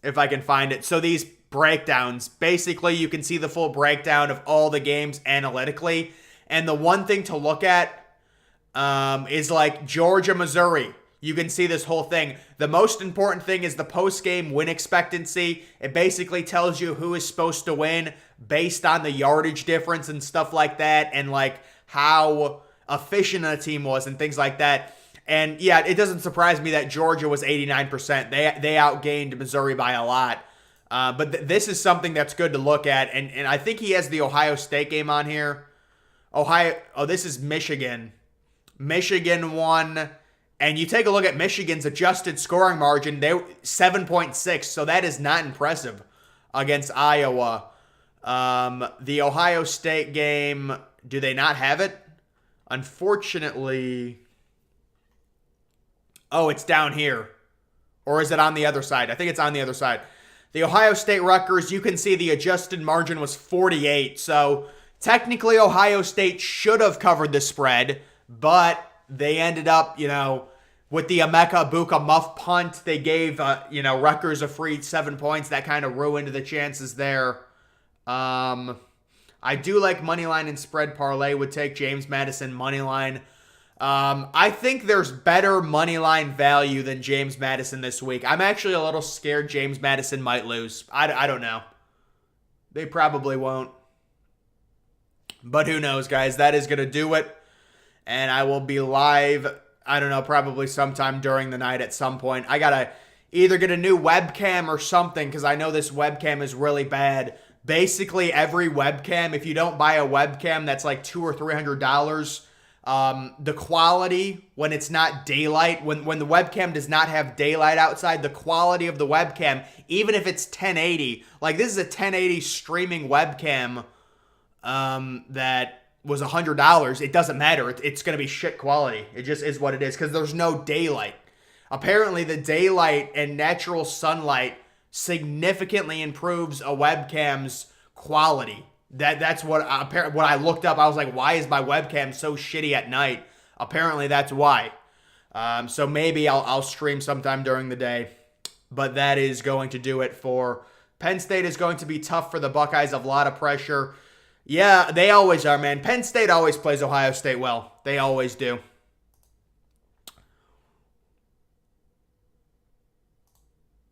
if I can find it. So these breakdowns, basically you can see the full breakdown of all the games analytically. And the one thing to look at is like Georgia, Missouri. You can see this whole thing. The most important thing is the post-game win expectancy. It basically tells you who is supposed to win based on the yardage difference and stuff like that, and like how efficient a team was and things like that. And yeah, it doesn't surprise me that Georgia was 89%. They outgained Missouri by a lot. But this is something that's good to look at. And I think he has the Ohio State game on here. This is Michigan. Michigan won. And you take a look at Michigan's adjusted scoring margin, they 7.6, so that is not impressive against Iowa. The Ohio State game, do they not have it? Unfortunately, it's down here. Or is it on the other side? I think it's on the other side. The Ohio State Rutgers, you can see the adjusted margin was 48, so technically Ohio State should have covered the spread, but they ended up, with the Emeka Ibuka muff punt, they gave, Rutgers a free 7 points. That kind of ruined the chances there. I do like moneyline and spread parlay. Would take James Madison moneyline. I think there's better moneyline value than James Madison this week. I'm actually a little scared James Madison might lose. I don't know. They probably won't. But who knows, guys? That is going to do it. And I will be live, I don't know, probably sometime during the night at some point. I got to either get a new webcam or something because I know this webcam is really bad. Basically, every webcam, if you don't buy a webcam that's like $200 or $300, the quality when it's not daylight, when the webcam does not have daylight outside, the quality of the webcam, even if it's 1080, like this is a 1080 streaming webcam that was $100, it doesn't matter. It's going to be shit quality. It just is what it is because there's no daylight. Apparently, the daylight and natural sunlight significantly improves a webcam's quality. That's what I looked up. I was like, why is my webcam so shitty at night? Apparently, that's why. So maybe I'll stream sometime during the day. But that is going to do it for Penn State. Is going to be tough for the Buckeyes. A lot of pressure. Yeah, they always are, man. Penn State always plays Ohio State well. They always do.